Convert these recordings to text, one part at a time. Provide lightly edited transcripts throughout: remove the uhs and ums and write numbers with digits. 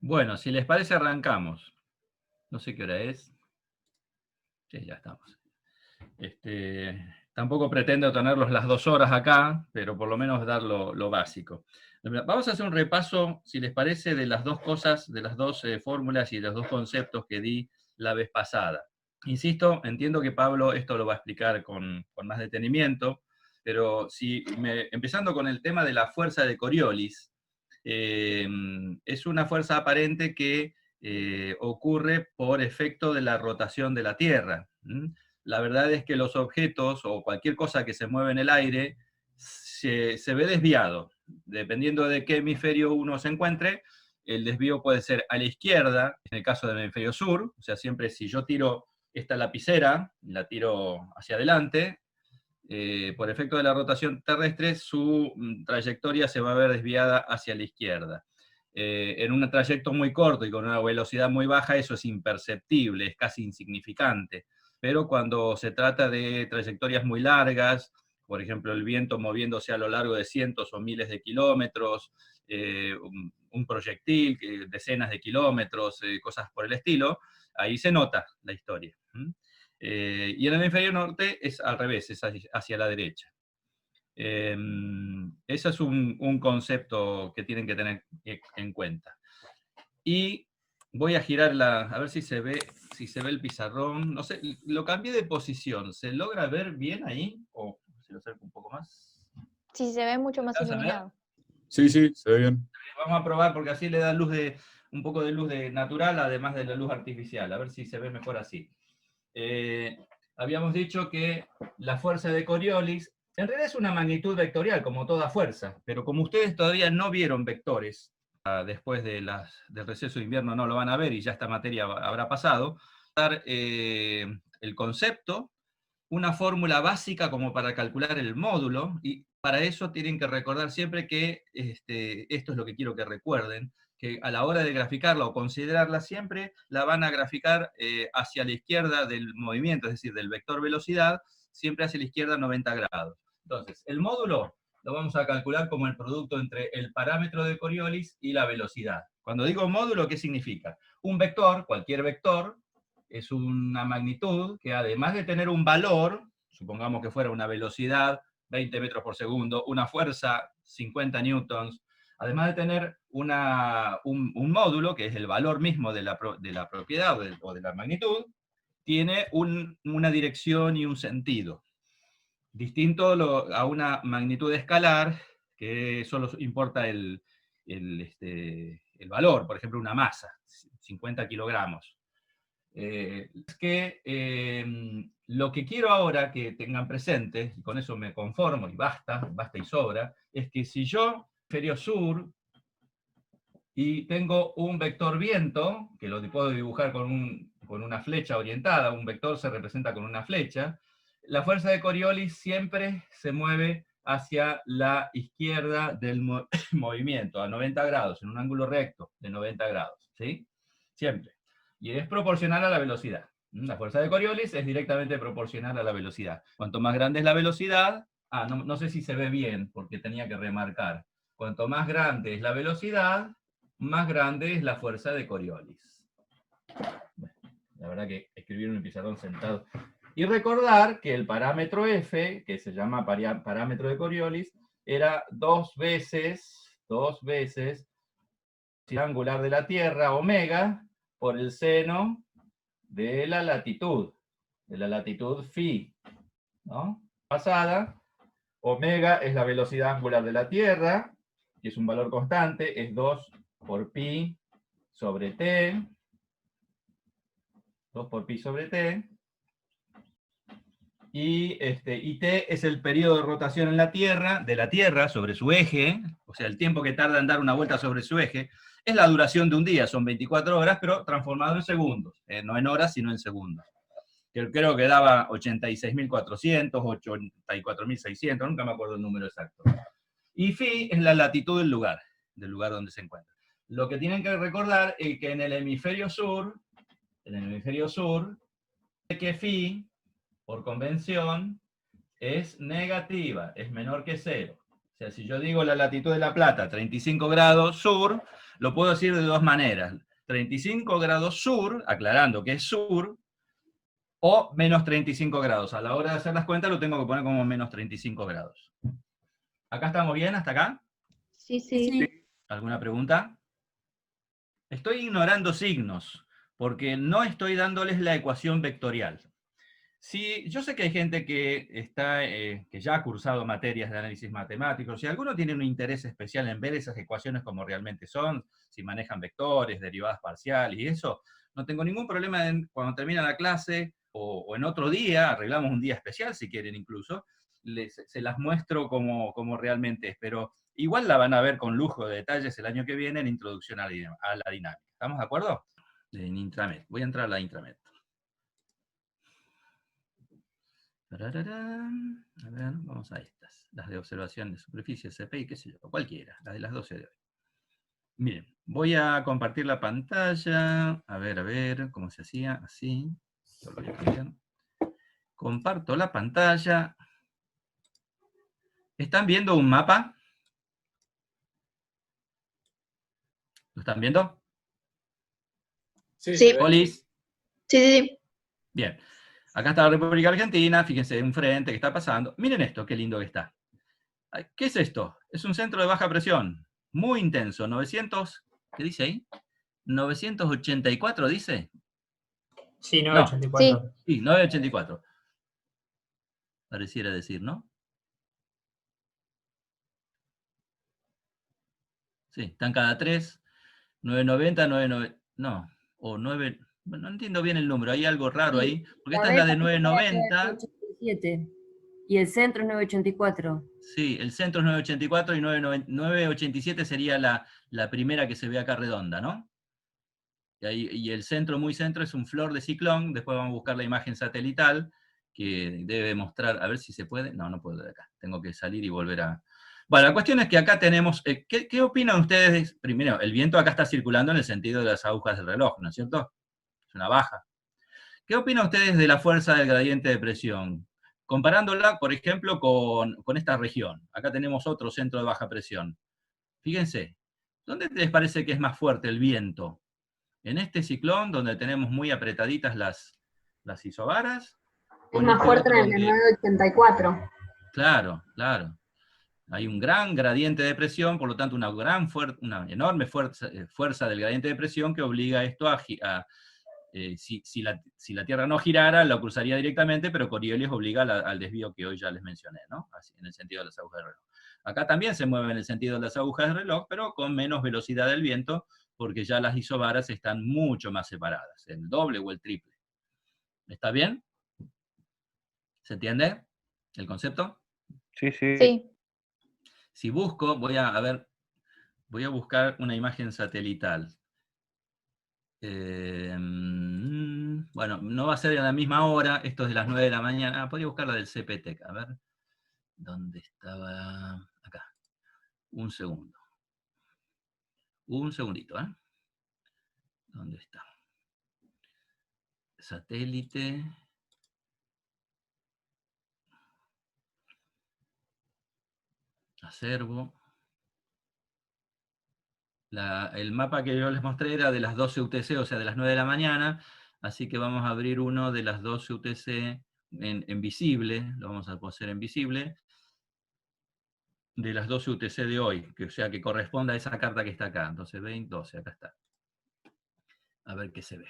Bueno, si les parece arrancamos. No sé qué hora es. Sí, ya estamos. Tampoco pretendo tenerlos las 2 horas acá, pero por lo menos dar lo básico. Vamos a hacer un repaso, si les parece, de las dos cosas, de las dos fórmulas y de los dos conceptos que di la vez pasada. Insisto, entiendo que Pablo esto lo va a explicar con más detenimiento, pero empezando con el tema de la fuerza de Coriolis, es una fuerza aparente que ocurre por efecto de la rotación de la Tierra. La verdad es que los objetos o cualquier cosa que se mueve en el aire se ve desviado. Dependiendo de qué hemisferio uno se encuentre, el desvío puede ser a la izquierda, en el caso del hemisferio sur, o sea, siempre si yo tiro esta lapicera, la tiro hacia adelante, por efecto de la rotación terrestre, su trayectoria se va a ver desviada hacia la izquierda. En un trayecto muy corto y con una velocidad muy baja, eso es imperceptible, es casi insignificante. Pero cuando se trata de trayectorias muy largas, por ejemplo, el viento moviéndose a lo largo de cientos o miles de kilómetros, un proyectil, decenas de kilómetros, cosas por el estilo, ahí se nota la historia. Y en el hemisferio norte es al revés, es hacia la derecha. Ese es un concepto que tienen que tener en cuenta. Y voy a girar a ver si se ve el pizarrón. No sé, lo cambié de posición. ¿Se logra ver bien ahí? O si lo acerco un poco más. Sí, se ve mucho más ¿Vas a ver? iluminado. Sí, sí, se ve bien. Vamos a probar porque así le da un poco de luz natural, además de la luz artificial. A ver si se ve mejor así. Habíamos dicho que la fuerza de Coriolis en realidad es una magnitud vectorial, como toda fuerza, pero como ustedes todavía no vieron vectores, después del receso de invierno no lo van a ver y ya esta materia habrá pasado, dar el concepto, una fórmula básica como para calcular el módulo, y para eso tienen que recordar siempre que esto es lo que quiero que recuerden, que a la hora de graficarla o considerarla siempre la van a graficar hacia la izquierda del movimiento, es decir, del vector velocidad, siempre hacia la izquierda 90 grados. Entonces, el módulo lo vamos a calcular como el producto entre el parámetro de Coriolis y la velocidad. Cuando digo módulo, ¿qué significa? Un vector, cualquier vector, es una magnitud que además de tener un valor, supongamos que fuera una velocidad 20 metros por segundo, una fuerza 50 newtons, además de tener un módulo, que es el valor mismo de la propiedad o de la magnitud, tiene una dirección y un sentido. Distinto a una magnitud escalar, que solo importa el valor, por ejemplo, una masa, 50 kilogramos. Es que lo que quiero ahora que tengan presente, y con eso me conformo y basta y sobra, es que si yo hemisferio sur y tengo un vector viento, que lo puedo dibujar con una flecha orientada, un vector se representa con una flecha, la fuerza de Coriolis siempre se mueve hacia la izquierda del movimiento, a 90 grados, en un ángulo recto de 90 grados, ¿sí? Siempre. Y es proporcional a la velocidad. La fuerza de Coriolis es directamente proporcional a la velocidad. Cuanto más grande es la velocidad, no sé si se ve bien, porque tenía que remarcar. Cuanto más grande es la velocidad, más grande es la fuerza de Coriolis. Bueno, la verdad que escribir en un pizarrón sentado. Y recordar que el parámetro F, que se llama parámetro de Coriolis, era dos veces el angular de la Tierra, omega, por el seno de la latitud phi, ¿no? Pasada, omega es la velocidad angular de la Tierra, que es un valor constante, es 2 por pi sobre t, 2 por pi sobre t, y t es el periodo de rotación en de la Tierra sobre su eje, o sea, el tiempo que tarda en dar una vuelta sobre su eje, es la duración de un día, son 24 horas, pero transformado en segundos, no en horas, sino en segundos. Que creo que daba 86.400, 84.600, nunca me acuerdo el número exacto. Y phi es la latitud del lugar donde se encuentra. Lo que tienen que recordar es que en el hemisferio sur, que phi, por convención, es negativa, es menor que cero, sea, si yo digo la latitud de La Plata, 35 grados sur, lo puedo decir de dos maneras. 35 grados sur, aclarando que es sur, o menos 35 grados. A la hora de hacer las cuentas lo tengo que poner como menos 35 grados. ¿Acá estamos bien? ¿Hasta acá? Sí, sí. Sí. ¿Alguna pregunta? Estoy ignorando signos, porque no estoy dándoles la ecuación vectorial. Sí, yo sé que hay gente que que ya ha cursado materias de análisis matemático. Si alguno tiene un interés especial en ver esas ecuaciones como realmente son, si manejan vectores, derivadas parciales y eso, no tengo ningún problema en cuando termina la clase o en otro día, arreglamos un día especial si quieren incluso, se las muestro como realmente es, pero igual la van a ver con lujo de detalles el año que viene en Introducción a la Dinámica. ¿Estamos de acuerdo? En Intramed. Voy a entrar a la Intramed. A ver, vamos a estas. Las de observación de superficie, CPI, qué sé yo, cualquiera, las de las 12 de hoy. Miren, voy a compartir la pantalla. A ver, cómo se hacía, así. Lo voy a cambiar. Comparto la pantalla. ¿Están viendo un mapa? ¿Lo están viendo? Sí. Sí. ¿Polis? Sí. Bien. Acá está la República Argentina, fíjense enfrente, ¿qué está pasando? Miren esto, qué lindo que está. ¿Qué es esto? Es un centro de baja presión, muy intenso, 900, ¿qué dice ahí? 984, ¿dice? Sí, No, 984. sí, 984. Pareciera decir, ¿no? Sí, están cada 3, 990, 99, no, o 9, no entiendo bien el número, hay algo raro Sí, ahí, porque esta es la de 990. 987. Y el centro es 984. Sí, el centro es 984 y 987 sería la primera que se ve acá redonda, ¿no? Y el centro, muy centro, es un flor de ciclón. Después vamos a buscar la imagen satelital, que debe mostrar, a ver si se puede. No, no puedo de acá. Tengo que salir y volver a... Bueno, la cuestión es que acá tenemos... ¿qué opinan ustedes? Primero, el viento acá está circulando en el sentido de las agujas del reloj, ¿no es cierto? Es una baja. ¿Qué opinan ustedes de la fuerza del gradiente de presión? Comparándola, por ejemplo, con esta región. Acá tenemos otro centro de baja presión. Fíjense, ¿dónde les parece que es más fuerte el viento? ¿En este ciclón, donde tenemos muy apretaditas las isobaras? Es más fuerte en el de 984. Claro, claro. Hay un gran gradiente de presión, por lo tanto una enorme fuerza del gradiente de presión que obliga a esto si la Tierra no girara, la cruzaría directamente, pero Coriolis obliga al desvío que hoy ya les mencioné, ¿no? Así, en el sentido de las agujas de reloj. Acá también se mueve en el sentido de las agujas de reloj, pero con menos velocidad del viento, porque ya las isobaras están mucho más separadas, el doble o el triple. ¿Está bien? ¿Se entiende el concepto? Sí, sí. Sí. Si busco, voy a buscar una imagen satelital. Bueno, no va a ser a la misma hora, esto es de las 9 de la mañana. Podría buscar la del CPTEC, a ver. ¿Dónde estaba? Acá. Un segundo. Un segundito, ¿eh? ¿Dónde está? Satélite. Acervo. El mapa que yo les mostré era de las 12 UTC, o sea, de las 9 de la mañana, así que vamos a abrir uno de las 12 UTC en visible, lo vamos a hacer en visible, de las 12 UTC de hoy, o sea, que corresponde a esa carta que está acá, 12, 20, 12, acá está. A ver qué se ve.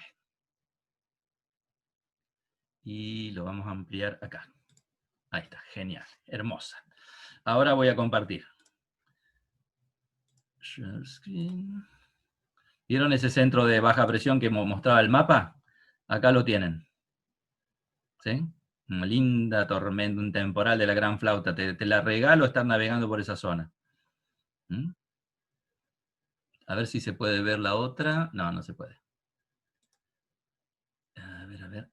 Y lo vamos a ampliar acá. Ahí está, genial, hermosa. Ahora voy a compartir. Share screen. ¿Vieron ese centro de baja presión que mostraba el mapa? Acá lo tienen. ¿Sí? Una linda tormenta, un temporal de la gran flauta. Te la regalo estar navegando por esa zona. ¿Mm? A ver si se puede ver la otra. No, no se puede. A ver.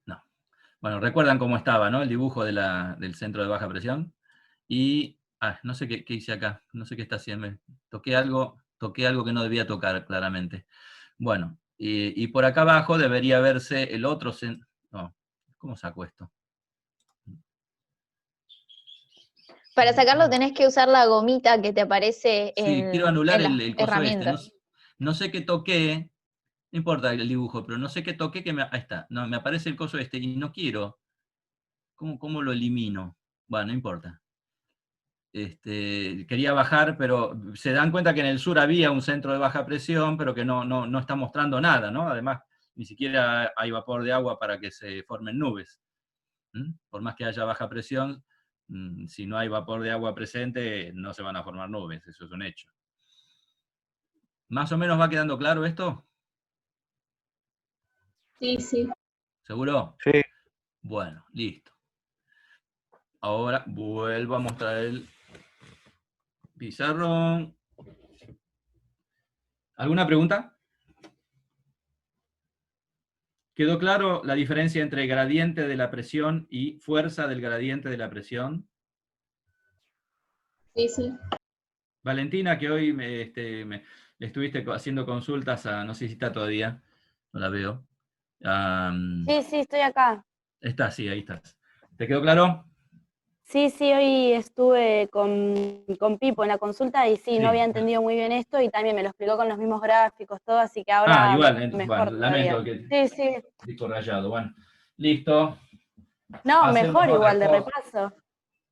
No. Bueno, recuerdan cómo estaba, ¿no? El dibujo del centro de baja presión. Y, no sé qué hice acá. No sé qué está haciendo. Toqué algo que no debía tocar, claramente. Bueno, y por acá abajo debería verse el otro centro. No, ¿cómo saco esto? Para sacarlo tenés que usar la gomita que te aparece Sí, quiero anular en las el coso herramientas. este. No sé qué toqué, no importa el dibujo, pero no sé qué toqué que ahí está. No, me aparece el coso este y no quiero. ¿Cómo lo elimino? Bueno, no importa. Quería bajar, pero se dan cuenta que en el sur había un centro de baja presión, pero que no está mostrando nada, ¿no? Además, ni siquiera hay vapor de agua para que se formen nubes. Por más que haya baja presión, si no hay vapor de agua presente, no se van a formar nubes, eso es un hecho. ¿Más o menos va quedando claro esto? Sí, sí. ¿Seguro? Sí. Bueno, listo. Ahora vuelvo a mostrar el pizarrón. ¿Alguna pregunta? ¿Quedó claro la diferencia entre gradiente de la presión y fuerza del gradiente de la presión? Sí, sí. Valentina, que hoy le estuviste haciendo consultas a, no sé si está todavía, no la veo. Sí, estoy acá. Está, sí, ahí estás. ¿Te quedó claro? Sí, hoy estuve con Pipo en la consulta y sí, no había entendido muy bien esto y también me lo explicó con los mismos gráficos, todo, así que ahora Igual, mejor bueno, todavía. lamento que Sí. disco rayado. Bueno, listo. No, Hacemos mejor otra igual de cosa. repaso.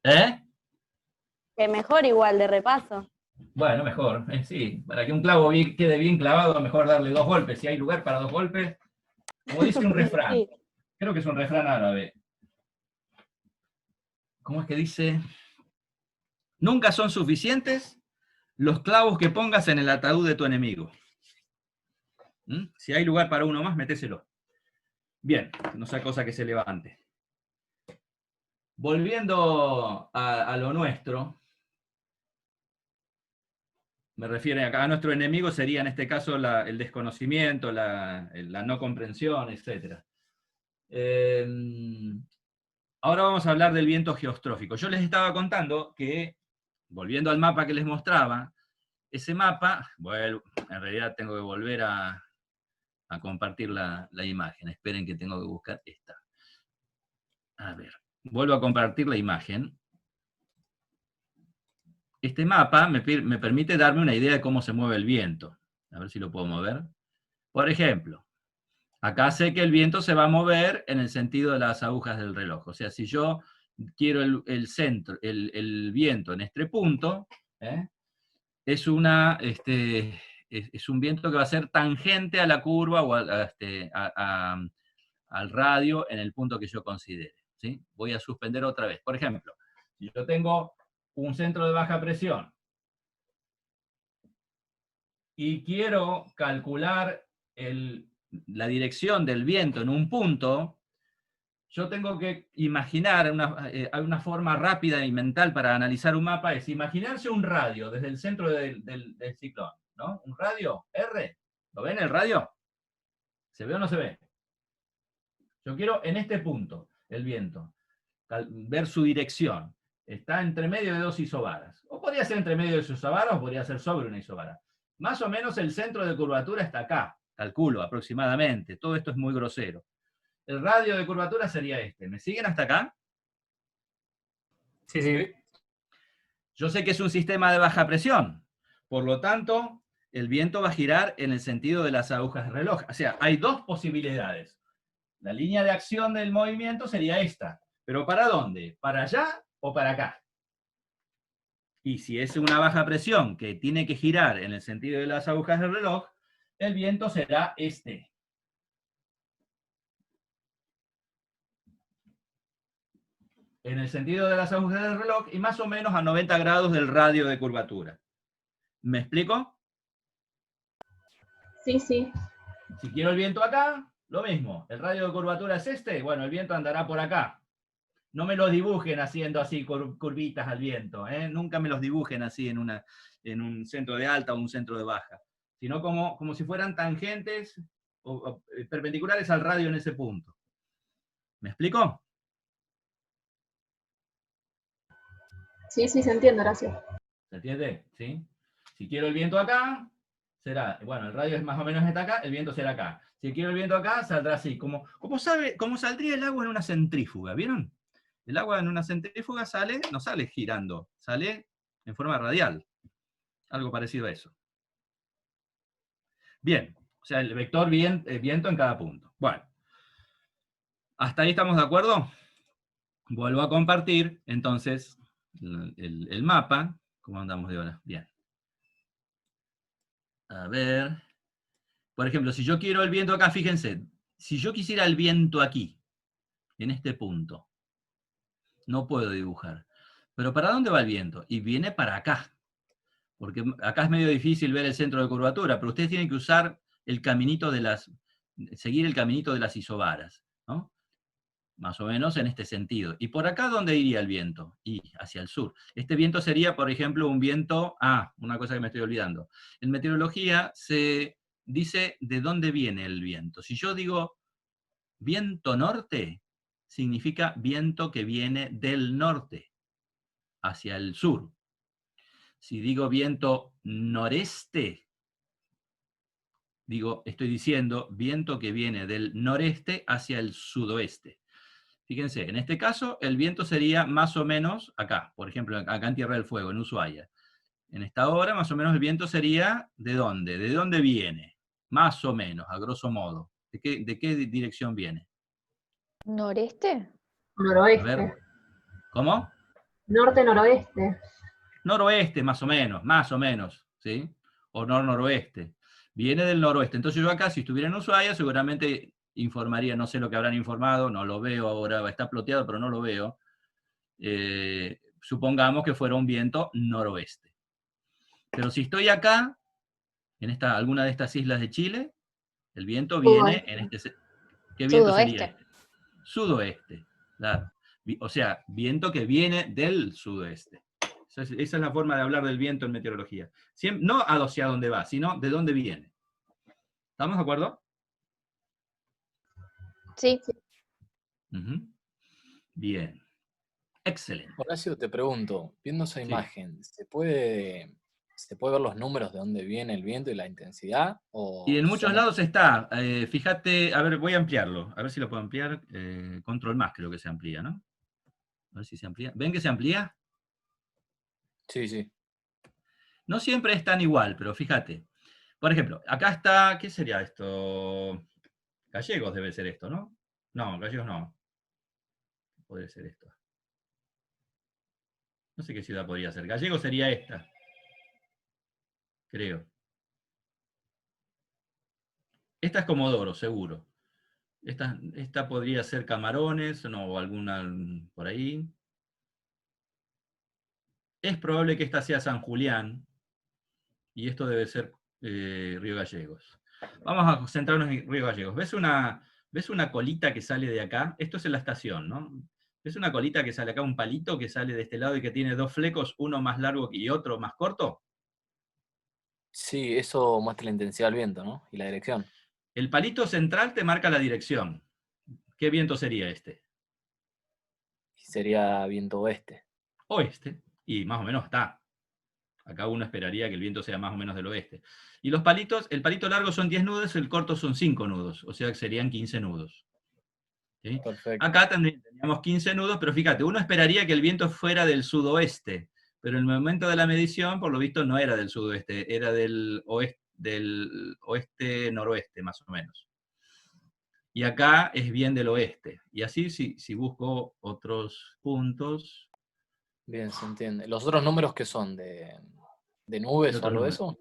¿Eh? Que mejor igual de repaso. Bueno, mejor, sí. Para que un clavo quede bien clavado, mejor darle 2 golpes. Si hay lugar para 2 golpes, como dice un refrán. Sí. Creo que es un refrán árabe. ¿Cómo es que dice? Nunca son suficientes los clavos que pongas en el ataúd de tu enemigo. Si hay lugar para uno más, metéselo. Bien, no sea cosa que se levante. Volviendo a lo nuestro, me refiero acá a nuestro enemigo, sería en este caso el desconocimiento, la no comprensión, etc. Ahora vamos a hablar del viento geostrófico. Yo les estaba contando que, volviendo al mapa que les mostraba, ese mapa, bueno, en realidad tengo que volver a compartir la imagen. Esperen que tengo que buscar esta. A ver, vuelvo a compartir la imagen. Este mapa me permite darme una idea de cómo se mueve el viento. A ver si lo puedo mover. Por ejemplo, acá sé que el viento se va a mover en el sentido de las agujas del reloj. O sea, si yo quiero el centro, el viento en este punto, es un viento que va a ser tangente a la curva o al radio en el punto que yo considere. ¿Sí? Voy a suspender otra vez. Por ejemplo, si yo tengo un centro de baja presión y quiero calcular la dirección del viento en un punto, yo tengo que imaginar una forma rápida y mental para analizar un mapa, es imaginarse un radio desde el centro del ciclón, ¿no? Un radio R, ¿lo ven el radio? ¿Se ve o no se ve? Yo quiero en este punto el viento, ver su dirección. Está entre medio de 2 isobaras. O podría ser entre medio de 2 isobaras o podría ser sobre una isobara. Más o menos el centro de curvatura está acá, calculo aproximadamente. Todo esto es muy grosero. El radio de curvatura sería este. ¿Me siguen hasta acá? Sí. Yo sé que es un sistema de baja presión. Por lo tanto, el viento va a girar en el sentido de las agujas del reloj. O sea, hay 2 posibilidades. La línea de acción del movimiento sería esta. ¿Pero para dónde? ¿Para allá o para acá? Y si es una baja presión que tiene que girar en el sentido de las agujas del reloj, el viento será este. En el sentido de las agujas del reloj y más o menos a 90 grados del radio de curvatura. ¿Me explico? Sí, sí. Si quiero el viento acá, lo mismo. El radio de curvatura es este, bueno, el viento andará por acá. No me lo dibujen haciendo así curvitas al viento, ¿eh? Nunca me los dibujen así en un centro de alta o un centro de baja, sino como si fueran tangentes o perpendiculares al radio en ese punto. ¿Me explico? Sí, se entiende, gracias. ¿Se entiende? ¿Sí? Si quiero el viento acá, será, bueno, el radio es más o menos está acá, el viento será acá. Si quiero el viento acá, saldrá así, como saldría el agua en una centrífuga, ¿vieron? El agua en una centrífuga no sale girando, sale en forma radial. Algo parecido a eso. Bien, o sea, el vector viento en cada punto. Bueno, ¿hasta ahí estamos de acuerdo? Vuelvo a compartir, entonces, el mapa. ¿Cómo andamos de hora? Bien. A ver. Por ejemplo, si yo quiero el viento acá, fíjense, si yo quisiera el viento aquí, en este punto, no puedo dibujar. Pero ¿para dónde va el viento? Y viene para acá. Porque acá es medio difícil ver el centro de curvatura, pero ustedes tienen que usar el caminito seguir el caminito de las isobaras, ¿no? Más o menos en este sentido. ¿Y por acá dónde iría el viento? Y hacia el sur. Este viento sería, por ejemplo, un viento... una cosa que me estoy olvidando. En meteorología se dice de dónde viene el viento. Si yo digo viento norte, significa viento que viene del norte, hacia el sur. Si digo viento noreste, estoy diciendo viento que viene del noreste hacia el sudoeste. Fíjense, en este caso el viento sería más o menos acá, por ejemplo, acá en Tierra del Fuego, en Ushuaia. En esta hora, más o menos el viento sería ¿de dónde? ¿De dónde viene? Más o menos, a grosso modo. ¿De qué dirección viene? ¿Noreste? A Noroeste. ver, ¿cómo? Norte-noroeste. Noroeste, más o menos, ¿sí? O noroeste. Viene del noroeste. Entonces yo acá, si estuviera en Ushuaia, seguramente informaría, no sé lo que habrán informado, no lo veo ahora, está ploteado, pero no lo veo. Supongamos que fuera un viento noroeste. Pero si estoy acá, en alguna de estas islas de Chile, el viento viene en este... ¿Qué viento sería este? Sudoeste, claro. O sea, viento que viene del sudoeste. Esa es la forma de hablar del viento en meteorología. No hacia dónde va, sino de dónde viene. ¿Estamos de acuerdo? Sí. Bien. Excelente. Horacio, te pregunto, viendo esa Sí. imagen, ¿se puede ver los números de dónde viene el viento y la intensidad? Y en muchos lados está. Fíjate, a ver, voy a ampliarlo. A ver si lo puedo ampliar. Control más creo que se amplía, ¿no? A ver si se amplía. ¿Ven que se amplía? Sí, sí. No siempre es tan igual, pero fíjate. Por ejemplo, acá está, ¿qué sería esto? Gallegos debe ser esto, ¿no? No, Gallegos no. Podría ser esto. No sé qué ciudad podría ser. Gallegos sería esta. Creo. Esta es Comodoro, seguro. Esta podría ser Camarones, no, o alguna por ahí. Es probable que esta sea San Julián, y esto debe ser Río Gallegos. Vamos a centrarnos en Río Gallegos. ¿Ves una colita que sale de acá? Esto es en la estación, ¿no? ¿Ves una colita que sale acá, un palito que sale de este lado y que tiene dos flecos, uno más largo y otro más corto? Sí, eso muestra la intensidad del viento, ¿no? Y la dirección. El palito central te marca la dirección. ¿Qué viento sería este? Sería viento oeste. Oeste. Y más o menos está. Acá uno esperaría que el viento sea más o menos del oeste. Y los palitos, el palito largo son 10 nudos, el corto son 5 nudos, o sea que serían 15 nudos. ¿Sí? Perfecto. Acá también teníamos 15 nudos, pero fíjate, uno esperaría que el viento fuera del sudoeste, pero en el momento de la medición, por lo visto, no era del sudoeste, era del oeste-noroeste, más o menos. Y acá es bien del oeste. Y así, si busco otros puntos... Bien, se entiende. ¿Los otros números qué son? ¿De nubes o algo de eso?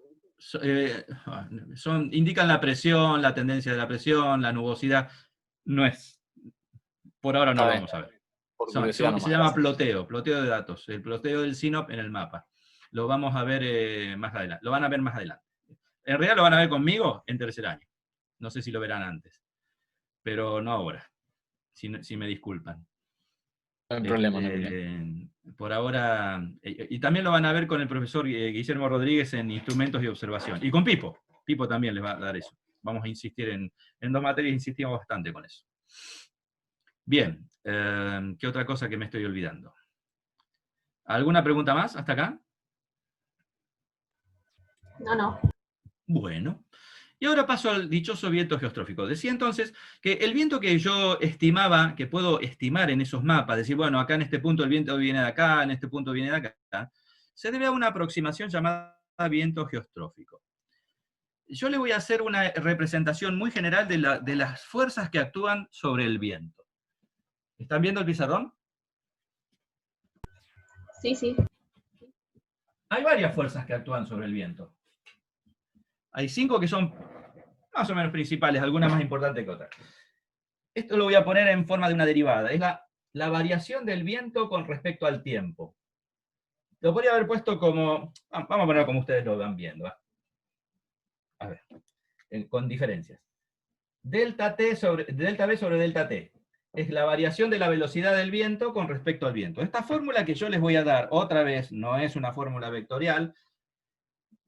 Indican la presión, la tendencia de la presión, la nubosidad. No es. Por ahora no Está lo bien. vamos a ver. Por curiosidad Se nomás, llama gracias. ploteo de datos, el ploteo del SINOP en el mapa. Lo vamos a ver más adelante. Lo van a ver más adelante. En realidad lo van a ver conmigo en tercer año. No sé si lo verán antes. Pero no ahora. Si me disculpan. No hay problema, no hay problema. Por ahora, y también lo van a ver con el profesor Guillermo Rodríguez en instrumentos y observación. Y con Pipo. Pipo también les va a dar eso. Vamos a insistir en dos materias, insistimos bastante con eso. Bien, ¿qué otra cosa que me estoy olvidando? ¿Alguna pregunta más hasta acá? No. Bueno, Y ahora paso al dichoso viento geostrófico. Decía entonces que el viento que yo estimaba, que puedo estimar en esos mapas, decir, bueno, acá en este punto el viento viene de acá, en este punto viene de acá, se debe a una aproximación llamada viento geostrófico. Yo le voy a hacer una representación muy general de las fuerzas que actúan sobre el viento. ¿Están viendo el pizarrón? Sí, sí. Hay varias fuerzas que actúan sobre el viento. Hay 5 que son más o menos principales, algunas más importantes que otras. Esto lo voy a poner en forma de una derivada. Es la variación del viento con respecto al tiempo. Lo podría haber puesto como, vamos a ponerlo como ustedes lo van viendo. A ver, con diferencias. Delta B sobre delta T. Es la variación de la velocidad del viento con respecto al viento. Esta fórmula que yo les voy a dar, otra vez, no es una fórmula vectorial,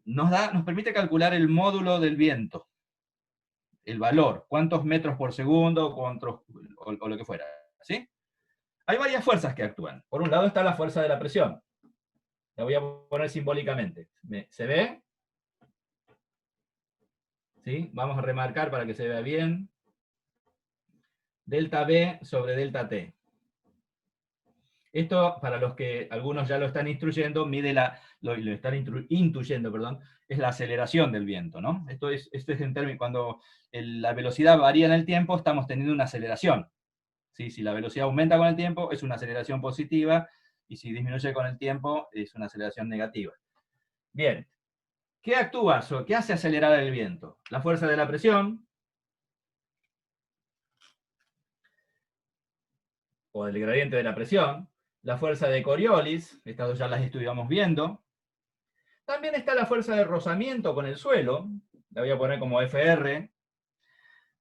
nos permite calcular el módulo del viento. El valor, cuántos metros por segundo, o lo que fuera. ¿Sí? Hay varias fuerzas que actúan. Por un lado está la fuerza de la presión. La voy a poner simbólicamente. ¿Se ve? ¿Sí? Vamos a remarcar para que se vea bien. Delta B sobre delta T. Esto, para los que algunos ya lo están instruyendo, lo están intuyendo, perdón, es la aceleración del viento, ¿no? Esto es en términos, cuando la velocidad varía en el tiempo, estamos teniendo una aceleración. ¿Sí? Si la velocidad aumenta con el tiempo, es una aceleración positiva, y si disminuye con el tiempo, es una aceleración negativa. Bien. ¿Qué actúa? ¿Qué hace acelerar el viento? La fuerza de la presión, o del gradiente de la presión, la fuerza de Coriolis, estas dos ya las estuvimos viendo. También está la fuerza de rozamiento con el suelo, la voy a poner como FR.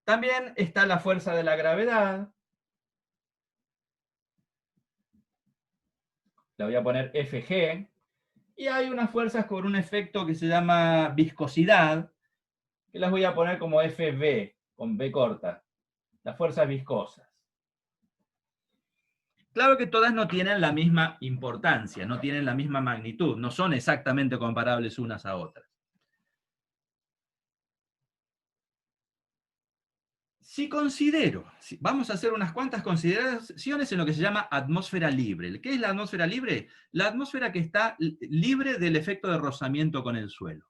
También está la fuerza de la gravedad, la voy a poner FG. Y hay unas fuerzas con un efecto que se llama viscosidad, que las voy a poner como FB, con B corta, las fuerzas viscosas. Claro que todas no tienen la misma importancia, no tienen la misma magnitud, no son exactamente comparables unas a otras. Vamos a hacer unas cuantas consideraciones en lo que se llama atmósfera libre. ¿Qué es la atmósfera libre? La atmósfera que está libre del efecto de rozamiento con el suelo.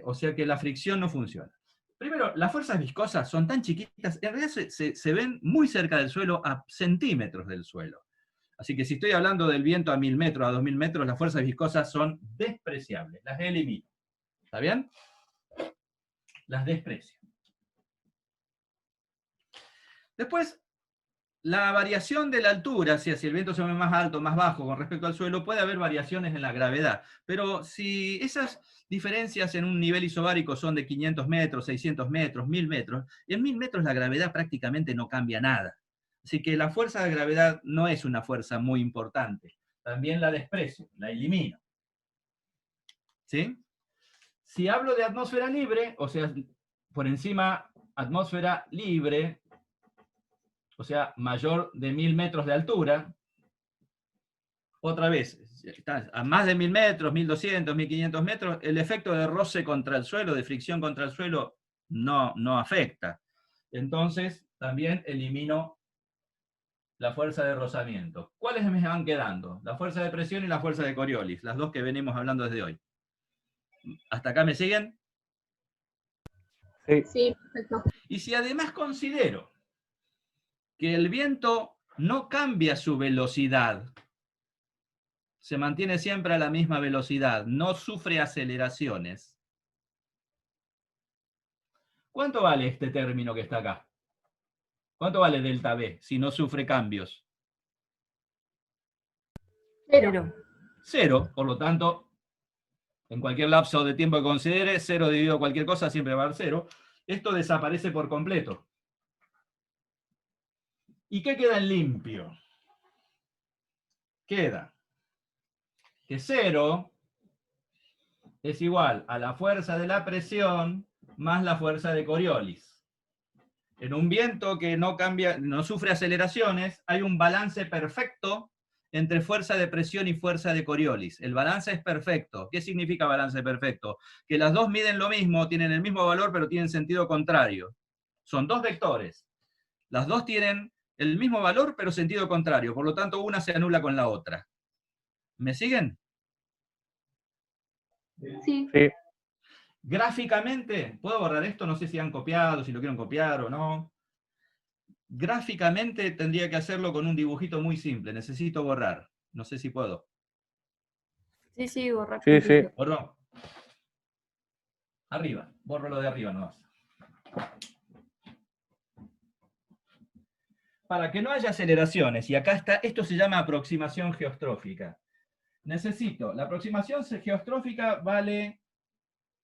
O sea que la fricción no funciona. Primero, las fuerzas viscosas son tan chiquitas, en realidad se ven muy cerca del suelo, a centímetros del suelo. Así que si estoy hablando del viento a 1000 metros, a 2000 metros, las fuerzas viscosas son despreciables, las elimino. ¿Está bien? Las desprecio. Después, la variación de la altura, si el viento se mueve más alto o más bajo con respecto al suelo, puede haber variaciones en la gravedad. Pero si esas diferencias en un nivel isobárico son de 500 metros, 600 metros, 1000 metros, y en 1000 metros la gravedad prácticamente no cambia nada. Así que la fuerza de gravedad no es una fuerza muy importante. También la desprecio, la elimino. ¿Sí? Si hablo de atmósfera libre, o sea, por encima, atmósfera libre, o sea, mayor de 1000 metros de altura, otra vez, está a más de 1000 metros, 1200, 1500 metros, el efecto de roce contra el suelo, de fricción contra el suelo, no afecta. Entonces, también elimino la fuerza de rozamiento. ¿Cuáles me van quedando? La fuerza de presión y la fuerza de Coriolis, las dos que venimos hablando desde hoy. ¿Hasta acá me siguen? Sí, sí, perfecto. Y si además considero que el viento no cambia su velocidad, se mantiene siempre a la misma velocidad, no sufre aceleraciones. ¿Cuánto vale este término que está acá? ¿Cuánto vale delta B si no sufre cambios? 0. 0, por lo tanto, en cualquier lapso de tiempo que considere, 0 dividido cualquier cosa siempre va a dar 0. Esto desaparece por completo. ¿Y qué queda en limpio? Queda que 0 es igual a la fuerza de la presión más la fuerza de Coriolis. En un viento que no cambia, no sufre aceleraciones, hay un balance perfecto entre fuerza de presión y fuerza de Coriolis. El balance es perfecto. ¿Qué significa balance perfecto? Que las dos miden lo mismo, tienen el mismo valor, pero tienen sentido contrario. Son dos vectores. Las dos tienen el mismo valor, pero sentido contrario. Por lo tanto, una se anula con la otra. ¿Me siguen? Sí. Sí. Gráficamente, ¿puedo borrar esto? No sé si han copiado, si lo quieren copiar o no. Gráficamente tendría que hacerlo con un dibujito muy simple. Necesito borrar. No sé si puedo. Sí, sí, borrar. Sí, sí. ¿Borro? Arriba. Borro lo de arriba nomás. Para que no haya aceleraciones, y acá está, esto se llama aproximación geostrófica. Necesito, la aproximación geostrófica vale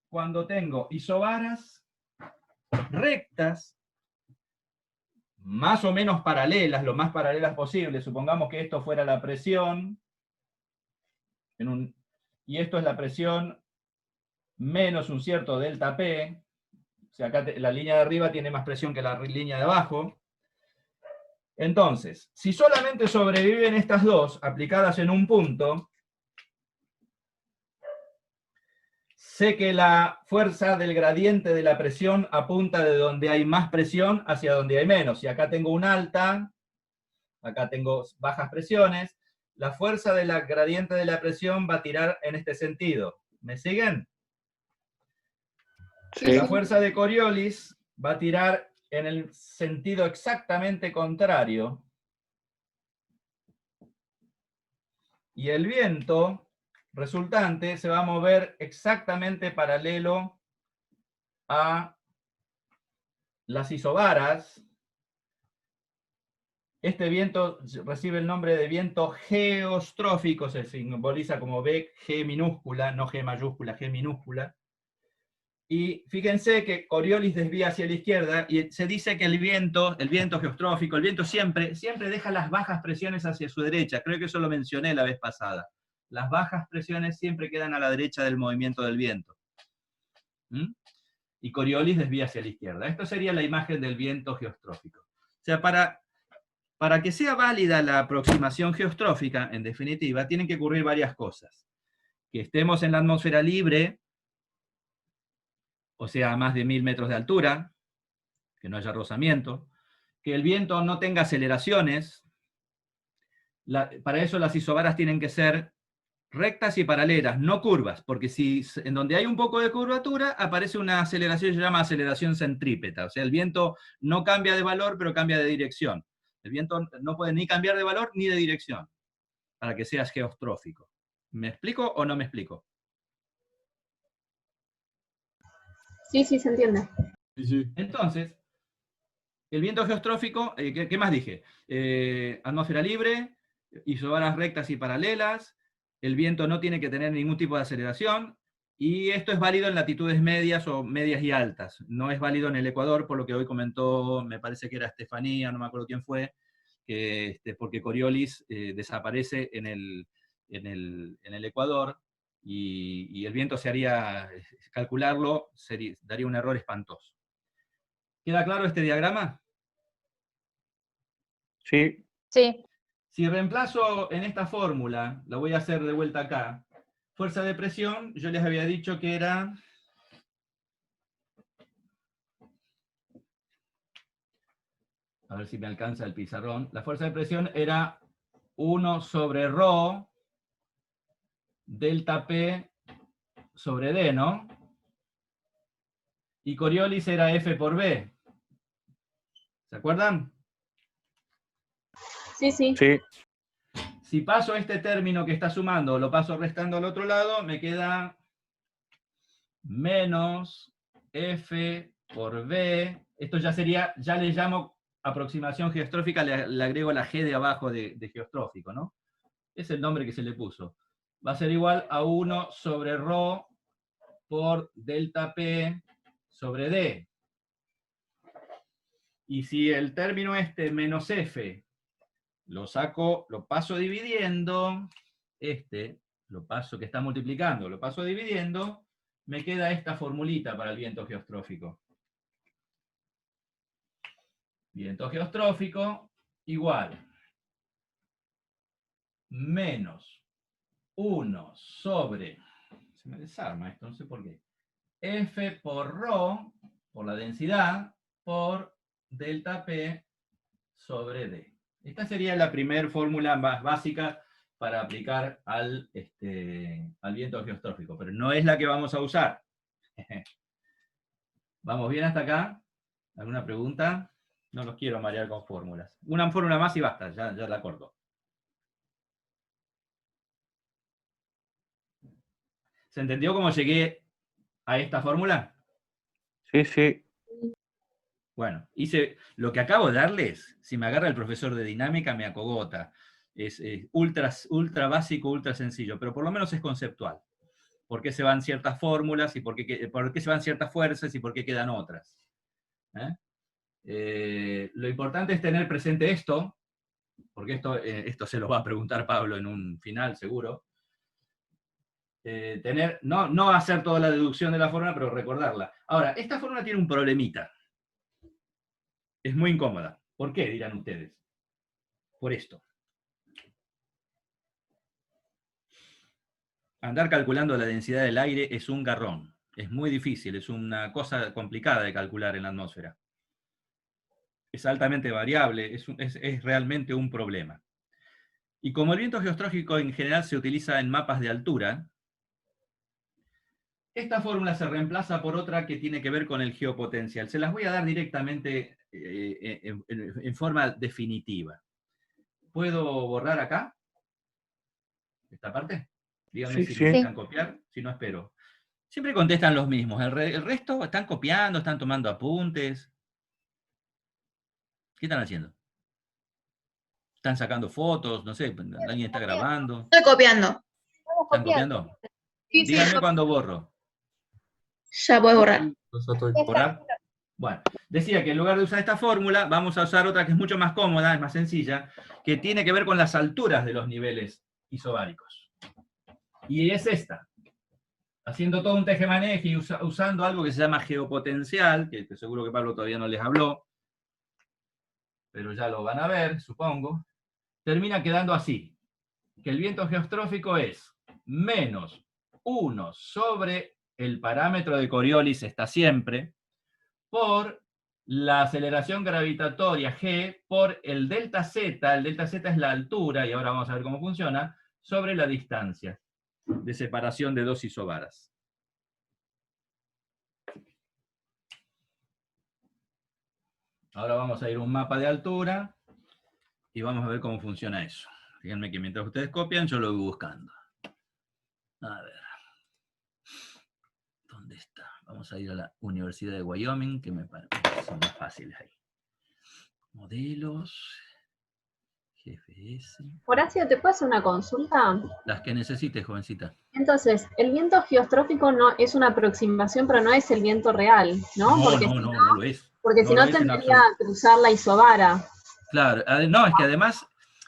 cuando tengo isobaras rectas, más o menos paralelas, lo más paralelas posible. Supongamos que esto fuera la presión, y esto es la presión menos un cierto delta P. O sea, acá la línea de arriba tiene más presión que la línea de abajo. Entonces, si solamente sobreviven estas dos aplicadas en un punto, sé que la fuerza del gradiente de la presión apunta de donde hay más presión hacia donde hay menos. Si acá tengo una alta, acá tengo bajas presiones, la fuerza del gradiente de la presión va a tirar en este sentido. ¿Me siguen? Sí. La fuerza de Coriolis va a tirar en el sentido exactamente contrario. Y el viento resultante se va a mover exactamente paralelo a las isobaras. Este viento recibe el nombre de viento geostrófico, se simboliza como B, G minúscula, no G mayúscula, G minúscula. Y fíjense que Coriolis desvía hacia la izquierda y se dice que el viento geostrófico, el viento siempre deja las bajas presiones hacia su derecha. Creo que eso lo mencioné la vez pasada. Las bajas presiones siempre quedan a la derecha del movimiento del viento. Y Coriolis desvía hacia la izquierda. Esto sería la imagen del viento geostrófico. O sea, para que sea válida la aproximación geostrófica, en definitiva, tienen que ocurrir varias cosas. Que estemos en la atmósfera libre, o sea, a más de 1000 metros de altura, que no haya rozamiento, que el viento no tenga aceleraciones. Para eso las isobaras tienen que ser rectas y paralelas, no curvas, porque si en donde hay un poco de curvatura aparece una aceleración que se llama aceleración centrípeta, o sea, el viento no cambia de valor, pero cambia de dirección. El viento no puede ni cambiar de valor ni de dirección, para que sea geostrófico. ¿Me explico o no me explico? Sí, sí, se entiende. Entonces, el viento geostrófico, ¿qué más dije? Atmósfera libre, isobaras rectas y paralelas, el viento no tiene que tener ningún tipo de aceleración, y esto es válido en latitudes medias o medias y altas. No es válido en el Ecuador, por lo que hoy comentó, me parece que era Estefanía, no me acuerdo quién fue, que, porque Coriolis desaparece en el Ecuador, y el viento se haría, calcularlo, daría un error espantoso. ¿Queda claro este diagrama? Sí. Sí. Si reemplazo en esta fórmula, la voy a hacer de vuelta acá, fuerza de presión, yo les había dicho que era... A ver si me alcanza el pizarrón. La fuerza de presión era 1 sobre ρ delta P sobre D, ¿no? Y Coriolis era F por B. ¿Se acuerdan? Sí, sí. Sí. Si paso este término que está sumando, lo paso restando al otro lado, me queda menos F por B. Esto ya sería, ya le llamo aproximación geostrófica, le agrego la G de abajo de geostrófico, ¿no? Es el nombre que se le puso. Va a ser igual a 1 sobre ρ por delta P sobre D. Y si el término este menos F lo saco, lo paso dividiendo, lo paso que está multiplicando, lo paso dividiendo, me queda esta formulita para el viento geostrófico. Viento geostrófico igual menos 1 sobre, se me desarma esto, no sé por qué, F por ρ, por la densidad, por delta P sobre D. Esta sería la primera fórmula más básica para aplicar al viento geostrófico, pero no es la que vamos a usar. ¿Vamos bien hasta acá? ¿Alguna pregunta? No los quiero marear con fórmulas. Una fórmula más y basta, ya la corto. ¿Se entendió cómo llegué a esta fórmula? Sí, sí. Bueno, hice lo que acabo de darles, si me agarra el profesor de dinámica me acogota. Es ultra básico, ultra sencillo, pero por lo menos es conceptual. ¿Por qué se van ciertas fórmulas y por qué se van ciertas fuerzas y por qué quedan otras? Lo importante es tener presente esto, porque esto se lo va a preguntar Pablo en un final seguro. No hacer toda la deducción de la fórmula, pero recordarla. Ahora, esta fórmula tiene un problemita. Es muy incómoda. ¿Por qué, dirán ustedes? Por esto. Andar calculando la densidad del aire es un garrón. Es muy difícil, es una cosa complicada de calcular en la atmósfera. Es altamente variable, es realmente un problema. Y como el viento geostrófico en general se utiliza en mapas de altura, esta fórmula se reemplaza por otra que tiene que ver con el geopotencial. Se las voy a dar directamente en forma definitiva. ¿Puedo borrar acá? ¿Esta parte? Díganme si necesitan copiar, si no espero. Siempre contestan los mismos. El resto están copiando, están tomando apuntes. ¿Qué están haciendo? ¿Están sacando fotos? No sé, alguien está grabando. Estoy copiando. ¿Están copiando? Sí, Díganme cuando borro. Ya puedes borrar. ¿Borrar? Bueno, decía que en lugar de usar esta fórmula, vamos a usar otra que es mucho más cómoda, es más sencilla, que tiene que ver con las alturas de los niveles isobáricos. Y es esta. Haciendo todo un tejemaneje y usando algo que se llama geopotencial, que seguro que Pablo todavía no les habló, pero ya lo van a ver, supongo, termina quedando así, que el viento geostrófico es menos 1 sobre el parámetro de Coriolis, está siempre, por la aceleración gravitatoria G, por el delta Z es la altura, y ahora vamos a ver cómo funciona, sobre la distancia de separación de dos isobaras. Ahora vamos a ir a un mapa de altura y vamos a ver cómo funciona eso. Fíjense que mientras ustedes copian, yo lo voy buscando. A ver. ¿Dónde está? Vamos a ir a la Universidad de Wyoming, que me parece que son más fáciles ahí. Modelos. GFS. Horacio, ¿te puedo hacer una consulta? Las que necesites, jovencita. Entonces, el viento geostrófico no es una aproximación, pero no es el viento real, ¿no? No lo es. Porque si no tendría que cruzar la isobara. Claro, no, es que además,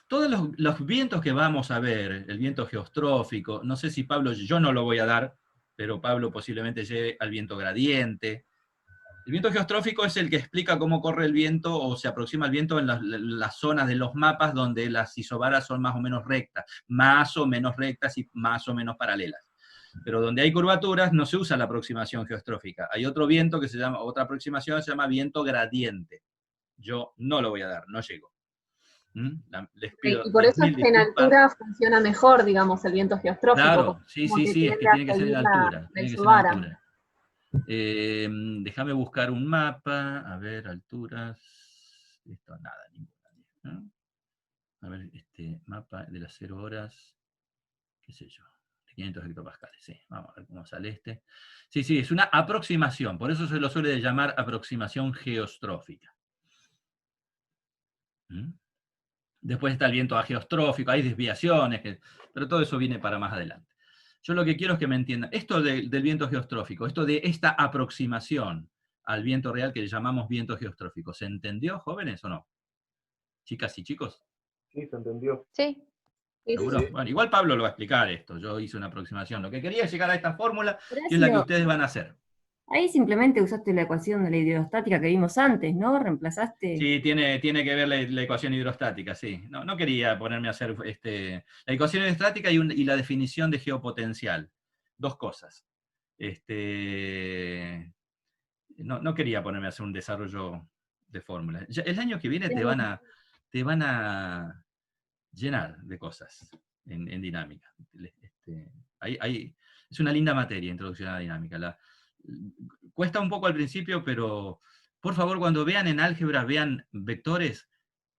todos los vientos que vamos a ver, el viento geostrófico, no sé si Pablo, yo no lo voy a dar, pero Pablo posiblemente llegue al viento gradiente. El viento geostrófico es el que explica cómo corre el viento o se aproxima el viento en las zonas de los mapas donde las isobaras son más o menos rectas y más o menos paralelas. Pero donde hay curvaturas no se usa la aproximación geostrófica. Hay otro viento que se llama, otra aproximación se llama viento gradiente. Yo no lo voy a dar, no llego. Les pido, y por eso es que en altura funciona mejor, digamos, el viento geostrófico. Claro, sí, es que tiene que ser en altura. Tiene que ser en altura. Déjame buscar un mapa, a ver, alturas, esto nada, ninguna. A ver, mapa de las 0 horas, qué sé yo, 500 hectopascales, sí, vamos a ver cómo sale este. Sí, es una aproximación, por eso se lo suele llamar aproximación geostrófica. Después está el viento ageostrófico, hay desviaciones, pero todo eso viene para más adelante. Yo lo que quiero es que me entiendan, esto del viento geostrófico, esto de esta aproximación al viento real que le llamamos viento geostrófico, ¿se entendió, jóvenes, o no? ¿Chicas y chicos? Sí, se entendió. Sí. ¿Seguro? Sí. Bueno, igual Pablo lo va a explicar esto, yo hice una aproximación. Lo que quería es llegar a esta fórmula, que es la que ustedes van a hacer. Ahí simplemente usaste la ecuación de la hidrostática que vimos antes, ¿no? Reemplazaste. Sí, tiene que ver la ecuación hidrostática, sí. No quería ponerme a hacer la ecuación hidrostática y la definición de geopotencial. Dos cosas. No quería ponerme a hacer un desarrollo de fórmulas. El año que viene te van a llenar de cosas en dinámica. Es una linda materia, introducción a la dinámica. Cuesta un poco al principio, pero por favor, cuando vean en álgebra, vean vectores,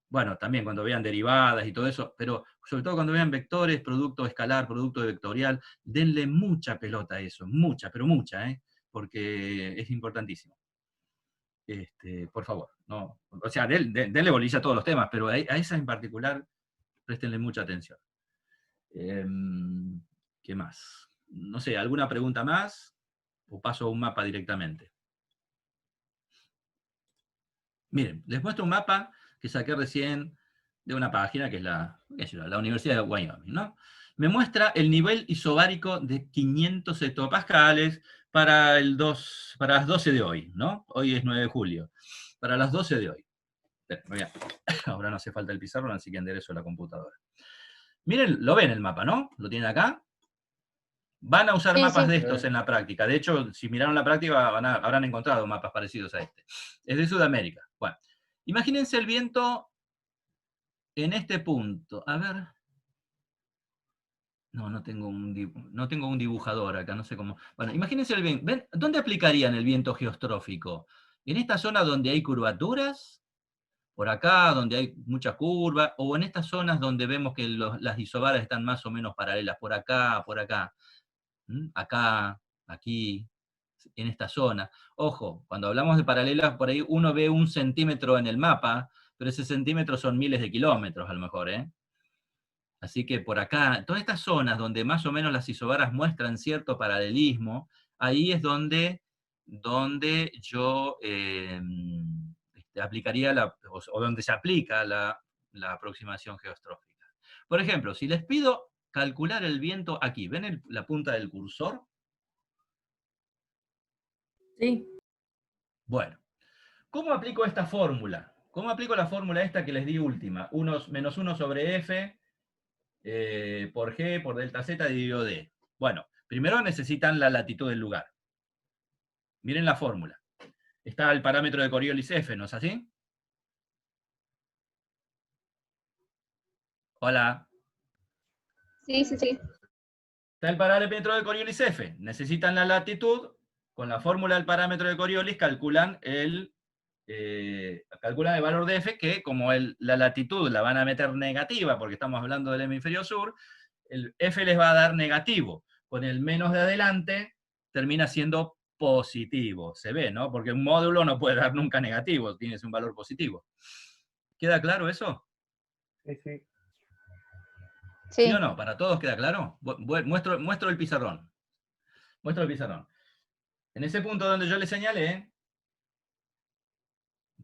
bueno, también cuando vean derivadas y todo eso, pero sobre todo cuando vean vectores, producto escalar, producto vectorial, denle mucha pelota a eso, mucha, pero mucha, porque es importantísimo. Por favor, no, o sea, denle bolilla a todos los temas, pero a esa en particular, préstenle mucha atención. ¿Qué más? No sé, ¿alguna pregunta más? ¿O paso a un mapa directamente? Miren, les muestro un mapa que saqué recién de una página que es la Universidad de Wyoming, ¿no? Me muestra el nivel isobárico de 500 hectopascales para las 12 de hoy, ¿no? Hoy es 9 de julio. Para las 12 de hoy. Ahora no hace falta el pizarrón, así que enderezo la computadora. Miren, lo ven el mapa, ¿no? ¿Lo tienen acá? Van a usar mapas de estos en la práctica. De hecho, si miraron la práctica, habrán encontrado mapas parecidos a este. Es de Sudamérica. Bueno, imagínense el viento en este punto. A ver. No tengo un dibujador acá, no sé cómo. Bueno, imagínense el viento. ¿Ven? ¿Dónde aplicarían el viento geostrófico? ¿En esta zona donde hay curvaturas? ¿Por acá, donde hay muchas curvas? ¿O en estas zonas donde vemos que las isobaras están más o menos paralelas? Por acá, por acá. Acá, aquí, en esta zona. Ojo, cuando hablamos de paralelas, por ahí uno ve 1 centímetro en el mapa, pero ese centímetro son miles de kilómetros a lo mejor, ¿eh? Así que por acá, todas estas zonas donde más o menos las isobaras muestran cierto paralelismo, ahí es donde yo aplicaría o donde se aplica la aproximación geostrófica. Por ejemplo, si les pido calcular el viento aquí, ¿ven la punta del cursor? Sí. Bueno, ¿cómo aplico esta fórmula? ¿Cómo aplico la fórmula esta que les di última? Menos 1 sobre f por g por delta z dividido d. Bueno, primero necesitan la latitud del lugar. Miren la fórmula. Está el parámetro de Coriolis f, ¿no es así? Hola. Sí. Está el parámetro de Coriolis f. Necesitan la latitud. Con la fórmula del parámetro de Coriolis calculan el valor de f, que como la latitud la van a meter negativa, porque estamos hablando del hemisferio sur, el f les va a dar negativo. Con el menos de adelante termina siendo positivo. Se ve, ¿no? Porque un módulo no puede dar nunca negativo, tienes un valor positivo. ¿Queda claro eso? Sí. ¿Sí o no? ¿Para todos queda claro? Muestro el pizarrón. Muestro el pizarrón. En ese punto donde yo le señalé,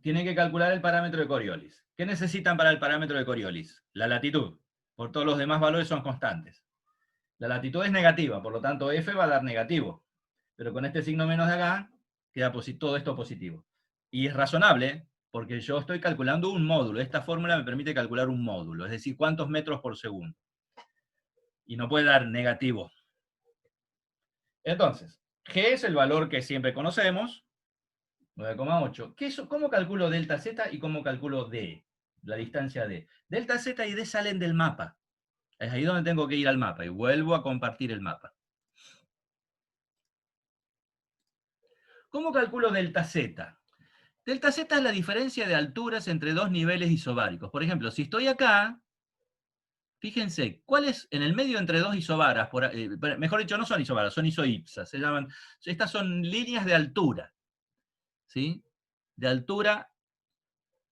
tienen que calcular el parámetro de Coriolis. ¿Qué necesitan para el parámetro de Coriolis? La latitud. Por todos los demás valores son constantes. La latitud es negativa, por lo tanto f va a dar negativo. Pero con este signo menos de acá, queda todo esto positivo. Y es razonable, porque yo estoy calculando un módulo. Esta fórmula me permite calcular un módulo, es decir, cuántos metros por segundo. Y no puede dar negativo. Entonces, g es el valor que siempre conocemos, 9,8. ¿Cómo calculo delta z y cómo calculo d? La distancia d. Delta z y d salen del mapa. Es ahí donde tengo que ir al mapa y vuelvo a compartir el mapa. ¿Cómo calculo delta z? Delta z es la diferencia de alturas entre dos niveles isobáricos. Por ejemplo, si estoy acá, fíjense, ¿cuál es en el medio entre dos isobaras? Mejor dicho, no son isobaras, son isoipsas. Estas son líneas de altura. ¿Sí? De altura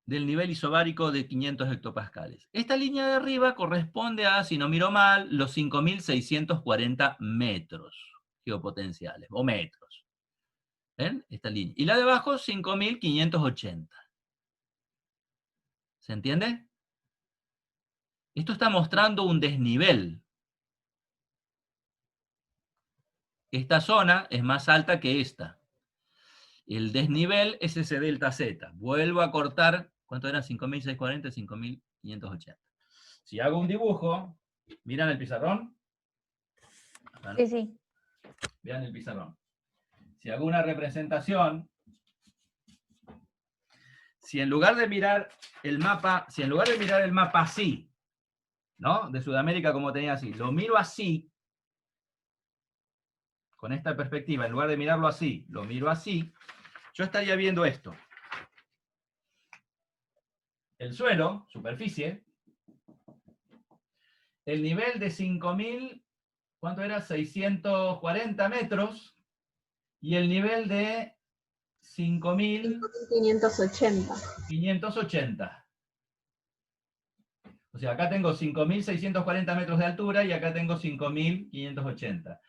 del nivel isobárico de 500 hectopascales. Esta línea de arriba corresponde a, si no miro mal, los 5.640 metros geopotenciales, o metros. ¿Ven? Esta línea. Y la de abajo, 5.580. ¿Se entiende? Esto está mostrando un desnivel. Esta zona es más alta que esta. El desnivel es ese delta Z. Vuelvo a cortar, ¿cuánto eran? 5.640, 5.580. Si hago un dibujo, ¿miran el pizarrón? Acá, ¿no? Sí, sí. Vean el pizarrón. Si hago una representación, si en lugar de mirar el mapa así, ¿no? De Sudamérica como tenía así, lo miro así, con esta perspectiva, en lugar de mirarlo así, lo miro así, yo estaría viendo esto. El suelo, superficie, el nivel de 5.000, ¿cuánto era? 640 metros, y el nivel de 5.580. 580. O sea, acá tengo 5.640 metros de altura y acá tengo 5.580.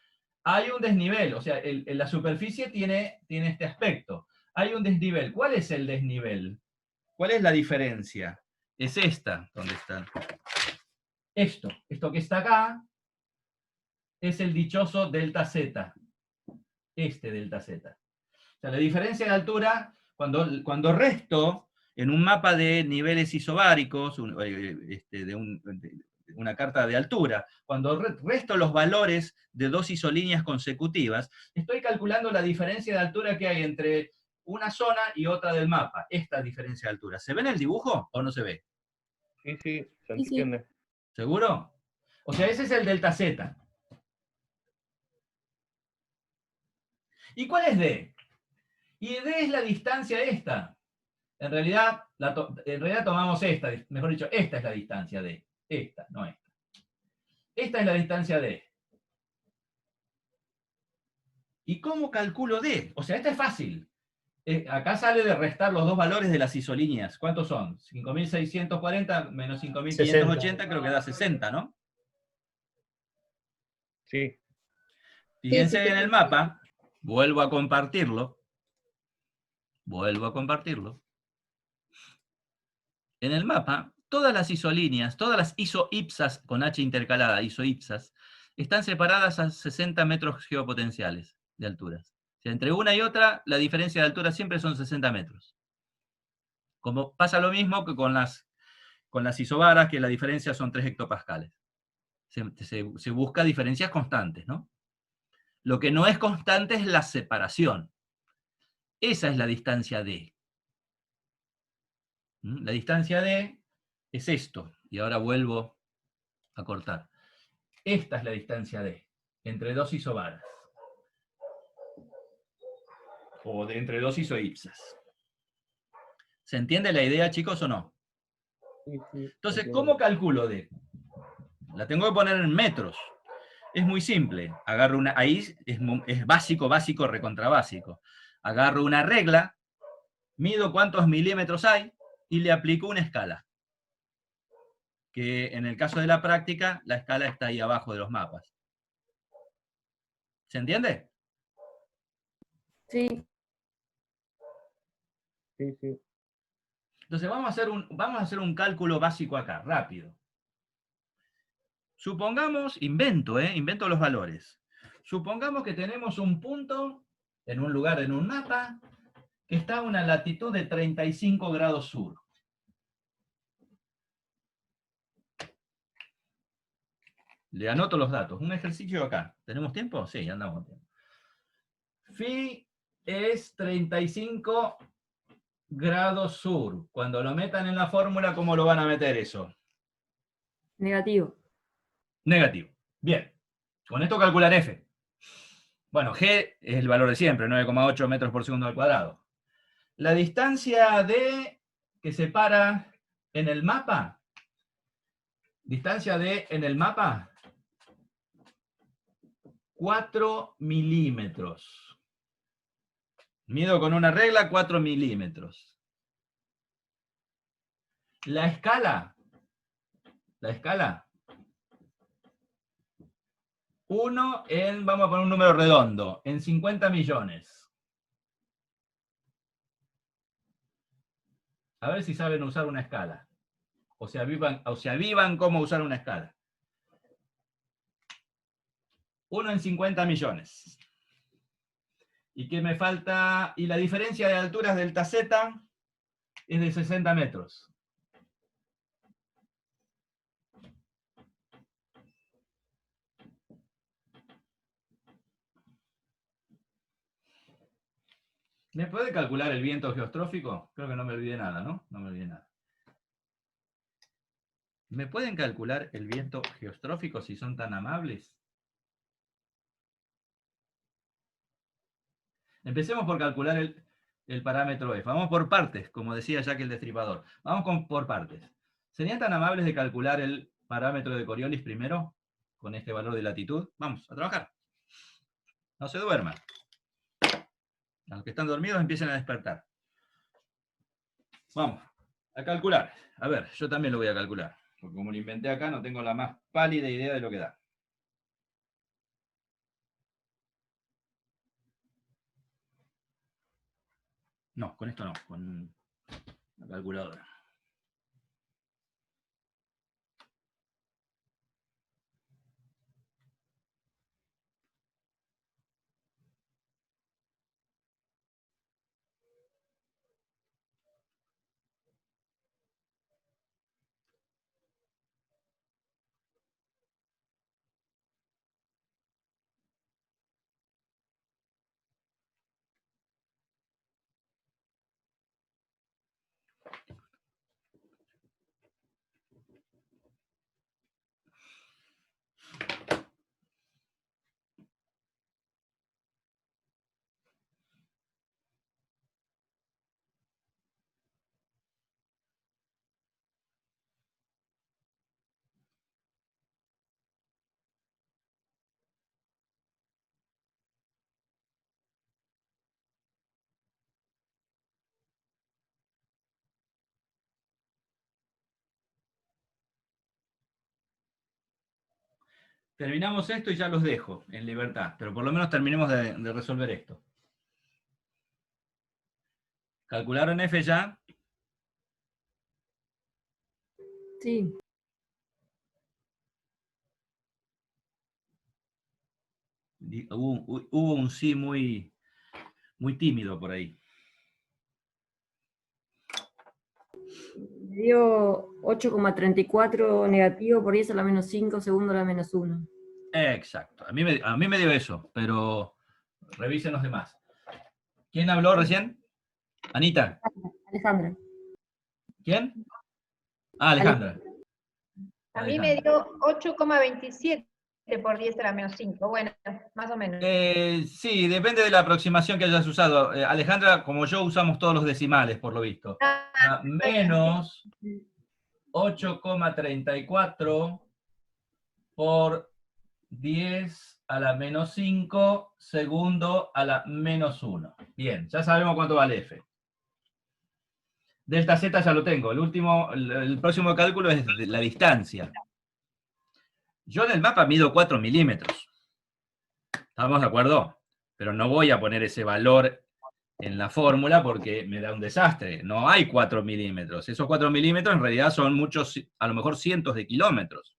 Hay un desnivel, o sea, la superficie tiene este aspecto. Hay un desnivel. ¿Cuál es el desnivel? ¿Cuál es la diferencia? Es esta, ¿dónde está? Esto que está acá, es el dichoso delta Z. Este delta Z. O sea, la diferencia de altura, cuando resto en un mapa de niveles isobáricos, de una carta de altura, cuando resto los valores de dos isolíneas consecutivas, estoy calculando la diferencia de altura que hay entre una zona y otra del mapa. Esta diferencia de altura. ¿Se ve en el dibujo o no se ve? Sí, sí, se Sí, sí. entiende. ¿Seguro? O sea, ese es el delta Z. ¿Y cuál es D? Y D es la distancia esta. En realidad tomamos esta, mejor dicho, esta es la distancia D. Esta, no esta. Esta es la distancia D. ¿Y cómo calculo D? O sea, esta es fácil. Acá sale de restar los dos valores de las isolíneas. ¿Cuántos son? 5.640 menos 5.580 creo que da 60, ¿no? Sí, Fíjense sí. en el mapa, vuelvo a compartirlo. En el mapa, todas las isolíneas, todas las isoipsas con H intercalada, isoipsas, están separadas a 60 metros geopotenciales de alturas. O sea, entre una y otra, la diferencia de altura siempre son 60 metros. Como pasa lo mismo que con las isobaras, que la diferencia son 3 hectopascales. Se busca diferencias constantes, ¿no? Lo que no es constante es la separación. Esa es la distancia D. La distancia D es esto. Y ahora vuelvo a cortar. Esta es la distancia D, entre dos isobaras. O entre dos isoipsas. ¿Se entiende la idea, chicos, o no? sí, sí. Entonces, entiendo. ¿cómo calculo D? La tengo que poner en metros. Es muy simple. Agarro una, ahí es básico, recontra básico. Agarro una regla, mido cuántos milímetros hay y le aplico una escala. Que en el caso de la práctica, la escala está ahí abajo de los mapas. ¿Se entiende? Sí. Sí, sí. Entonces vamos a hacer un cálculo básico acá, rápido. Supongamos, invento los valores. Supongamos que tenemos un punto en un lugar en un mapa que está a una latitud de 35 grados sur. Le anoto los datos. Un ejercicio acá. ¿Tenemos tiempo? Sí, andamos con tiempo. Phi es 35 grados sur. Cuando lo metan en la fórmula, ¿cómo lo van a meter eso? Negativo. Negativo. Bien. Con esto calcular F. Bueno, G es el valor de siempre, 9,8 metros por segundo al cuadrado. La distancia D que separa en el mapa, distancia D en el mapa, 4 milímetros. Mido con una regla 4 milímetros. La escala, 1 en, vamos a poner un número redondo, en 50 millones. A ver si saben usar una escala. O se avivan cómo usar una escala. 1 en 50 millones. ¿Y qué me falta? Y la diferencia de alturas delta Z es de 60 metros. ¿Me puede calcular el viento geostrófico? Creo que no me olvidé nada, ¿no? No me olvidé nada. ¿Me pueden calcular el viento geostrófico si son tan amables? Empecemos por calcular el parámetro F. Vamos por partes, como decía Jack el Destripador. Vamos por partes. ¿Serían tan amables de calcular el parámetro de Coriolis primero, con este valor de latitud? Vamos, a trabajar. No se duerman. Los que están dormidos empiecen a despertar. Vamos, a calcular. A ver, yo también lo voy a calcular. Porque como lo inventé acá, no tengo la más pálida idea de lo que da. No, con esto no, con la calculadora. Terminamos esto y ya los dejo en libertad, pero por lo menos terminemos de resolver esto. ¿Calcularon F ya? Sí. Hubo un sí muy tímido por ahí. Me dio 8,34 negativo por 10 a la menos 5, segundo a la menos 1. Exacto. A mí me dio eso, pero revisen los demás. ¿Quién habló recién? Anita. Alejandra. ¿Quién? Ah, Alejandra. A mí me dio 8,27 por 10 a la menos 5. Bueno, más o menos. Sí, depende de la aproximación que hayas usado. Alejandra, como yo, usamos todos los decimales, por lo visto. Menos 8,34 por 10 a la menos 5, segundo a la menos 1. Bien, ya sabemos cuánto vale F. Delta Z ya lo tengo. El próximo cálculo es la distancia. Yo en el mapa mido 4 milímetros. ¿Estamos de acuerdo? Pero no voy a poner ese valor en la fórmula porque me da un desastre. No hay 4 milímetros. Esos 4 milímetros en realidad son muchos, a lo mejor cientos de kilómetros.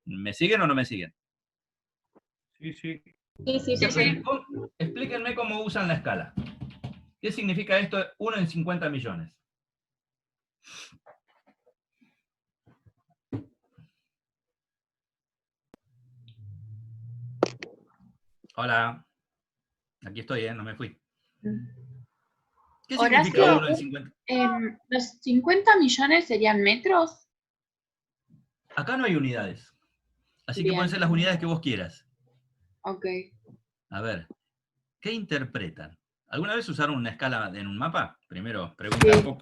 ¿Me siguen o no me siguen? Sí, sí. Sí. Explíquenme cómo usan la escala. ¿Qué significa esto? 1 en 50 millones. Hola. Aquí estoy, no me fui. ¿Qué significa Horacio, 1 en 50? ¿Los 50 millones serían metros? Acá no hay unidades. Así que Bien. pueden ser las unidades que vos quieras. Ok. A ver, ¿qué interpretan? ¿Alguna vez usaron una escala en un mapa? Primero, pregunta. Sí.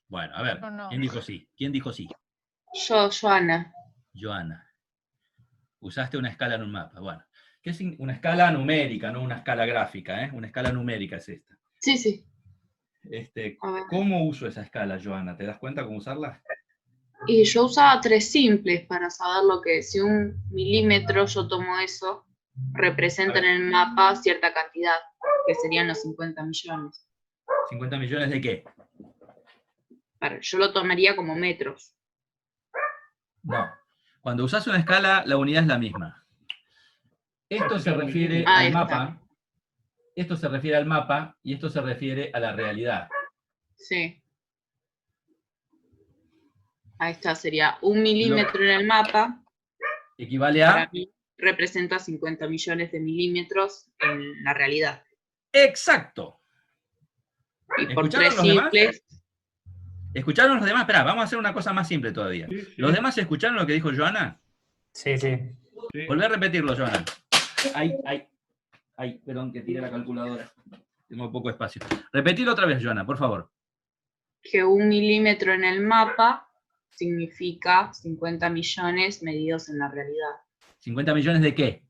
Bueno, a ver, No. ¿quién dijo sí? ¿Quién dijo sí? Yo, Joana. Joana. Usaste una escala en un mapa. Bueno, ¿qué es una escala numérica, no una escala gráfica? Una escala numérica es esta. Sí. A ver. ¿Cómo uso esa escala, Joana? ¿Te das cuenta cómo usarla? Y yo usaba 3 simples para saber lo que si 1 milímetro yo tomo eso, representa en el mapa cierta cantidad, que serían los 50 millones. ¿50 millones de qué? Yo lo tomaría como metros. No. Cuando usas una escala, la unidad es la misma. Esto se refiere al mapa. esto se refiere al mapa y esto se refiere a la realidad. Sí. Ahí está, sería 1 milímetro en el mapa. Equivale Para a... mí representa 50 millones de milímetros en la realidad. ¡Exacto! Y por ¿Escucharon 3 los demás? simples, ¿Escucharon los demás? Esperá, vamos a hacer una cosa más simple todavía. Sí, sí. ¿Los demás escucharon lo que dijo Joana? Sí, sí. Sí. Volvé a repetirlo, Joana. Ay, perdón, que tiré la calculadora. Tengo poco espacio. Repetilo otra vez, Joana, por favor. que 1 milímetro en el mapa significa 50 millones medidos en la realidad. ¿50 millones de qué?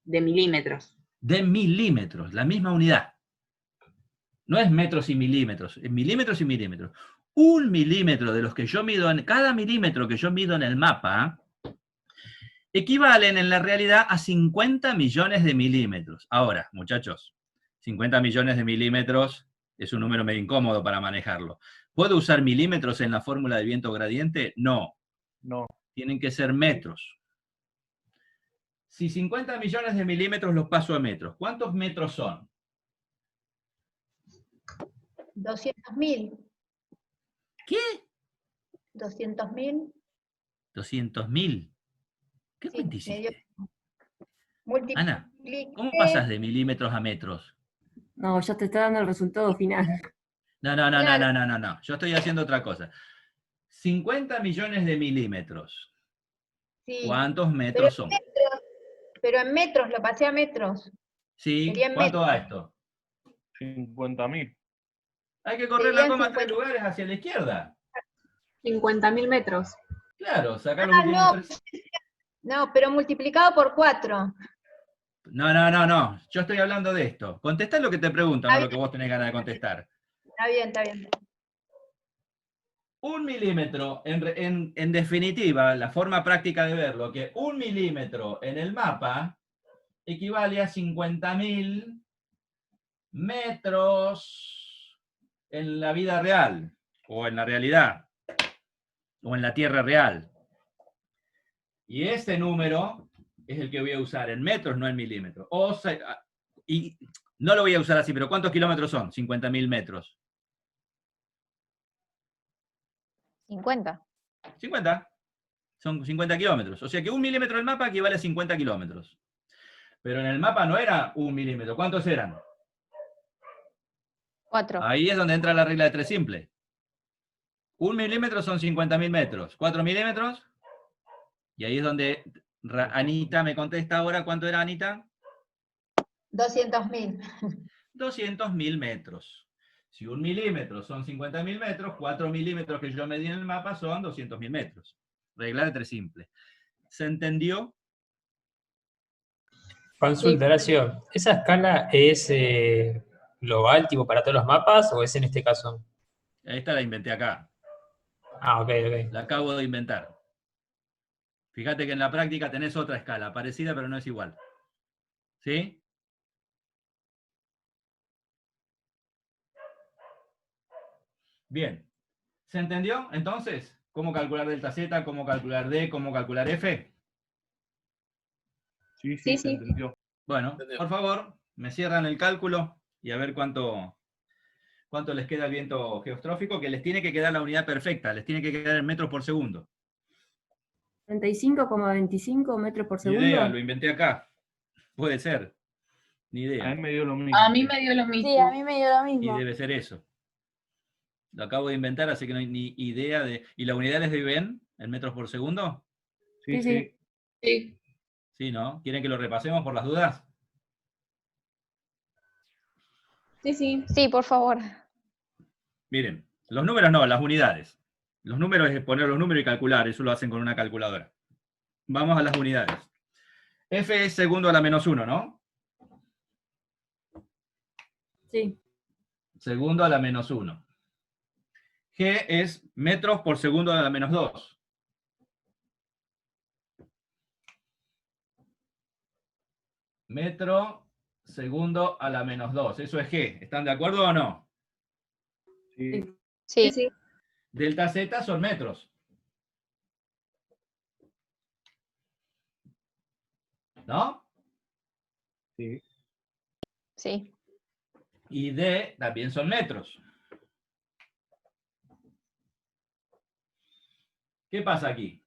De milímetros. De milímetros, la misma unidad. No es metros y milímetros, es milímetros y milímetros. 1 milímetro de los que yo mido, cada milímetro que yo mido en el mapa, equivalen en la realidad a 50 millones de milímetros. Ahora, muchachos, 50 millones de milímetros es un número medio incómodo para manejarlo. ¿Puedo usar milímetros en la fórmula de viento gradiente? No. No. Tienen que ser metros. Si 50 millones de milímetros los paso a metros, ¿cuántos metros son? 200.000. ¿Qué? 200.000. 200.000. ¿Qué Sí, cuenta hiciste? Ana, ¿cómo pasas de milímetros a metros? No, ya te está dando el resultado final. No. Yo estoy haciendo otra cosa. 50 millones de milímetros. Sí, ¿Cuántos metros son? pero en metros, lo pasé a metros. Sí, Sería en ¿cuánto da metros. esto? 50.000. Hay que correr la Serían coma 3 50. lugares hacia la izquierda. 50.000 metros. Claro, sacar los últimos No, 3. no, pero multiplicado por 4. No. Yo estoy hablando de esto. Contestá lo que te pregunto, no Está lo que vos tenés ganas de contestar. Está bien. 1 milímetro, en definitiva, la forma práctica de verlo, que 1 milímetro en el mapa equivale a 50.000 metros en la vida real, o en la realidad, o en la Tierra real. Y este número es el que voy a usar en metros, no en milímetros. Y no lo voy a usar así, pero ¿cuántos kilómetros son? 50.000 metros. 50. 50. Son 50 kilómetros. O sea que 1 milímetro del mapa equivale a 50 kilómetros. Pero en el mapa no era 1 milímetro. ¿Cuántos eran? 4. Ahí es donde entra la regla de 3 simple. 1 milímetro son 50.000 metros. 4 milímetros. Y ahí es donde Anita me contesta ahora. ¿Cuánto era, Anita? 200.000. 200.000 metros. Si 1 milímetro son 50.000 metros, 4 milímetros que yo medí en el mapa son 200.000 metros. Regla de 3 simple. ¿Se entendió? Consulta, Horacio. ¿Esa escala es global, tipo para todos los mapas, o es en este caso? Esta la inventé acá. Ah, ok. La acabo de inventar. Fíjate que en la práctica tenés otra escala, parecida pero no es igual. ¿Sí? Bien. ¿Se entendió? Entonces, ¿cómo calcular delta Z, cómo calcular D, cómo calcular F? Sí, Sí. se entendió. Bueno, por favor, me cierran el cálculo y a ver cuánto les queda el viento geostrófico, que les tiene que quedar la unidad perfecta, les tiene que quedar en metros por segundo. 35,25 metros por Ni segundo. idea, lo inventé acá. Puede ser. Ni A idea. mí me dio lo mismo. A mí me dio lo mismo. Sí, a mí me dio lo Y mismo. debe ser eso. Lo acabo de inventar, así que no hay ni idea de... ¿Y la unidad les ven en metros por segundo? Sí. Sí. Sí, ¿no? ¿Quieren que lo repasemos por las dudas? Sí. Sí, por favor. Miren, los números no, las unidades. Los números es poner los números y calcular, eso lo hacen con una calculadora. Vamos a las unidades. F es segundo a la menos 1, ¿no? Sí. Segundo a la menos 1. G es metros por segundo a la menos 2. Metro segundo a la menos 2. Eso es G. ¿Están de acuerdo o no? Sí. Sí. Delta Z son metros. ¿No? Sí. Sí. Y D también son metros. ¿Qué pasa aquí?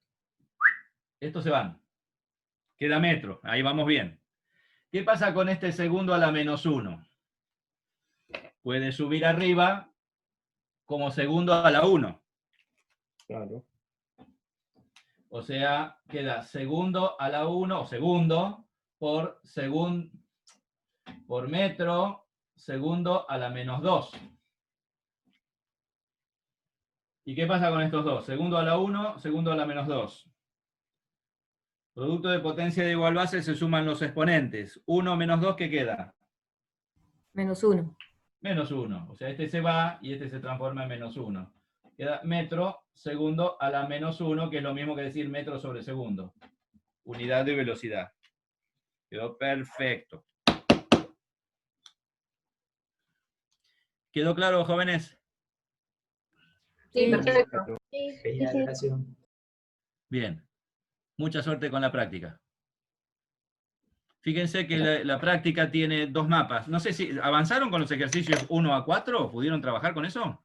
Estos se van. Queda metro, ahí vamos bien. ¿Qué pasa con este segundo a la menos 1? Puede subir arriba como segundo a la 1. Claro. O sea, queda segundo a la 1, o segundo, por metro, segundo a la menos 2. ¿Y qué pasa con estos dos? Segundo a la 1, segundo a la menos 2. Producto de potencia de igual base, se suman los exponentes. 1 menos 2, ¿qué queda? -1. Menos 1. O sea, este se va y este se transforma en menos 1. Queda metro segundo a la menos 1, que es lo mismo que decir metro sobre segundo. Unidad de velocidad. Quedó perfecto. ¿Quedó claro, jóvenes? Sí, perfecto. Genial, gracias. Bien. Mucha suerte con la práctica. Fíjense que la práctica tiene 2 mapas. No sé si avanzaron con los ejercicios 1 a 4, ¿pudieron trabajar con eso?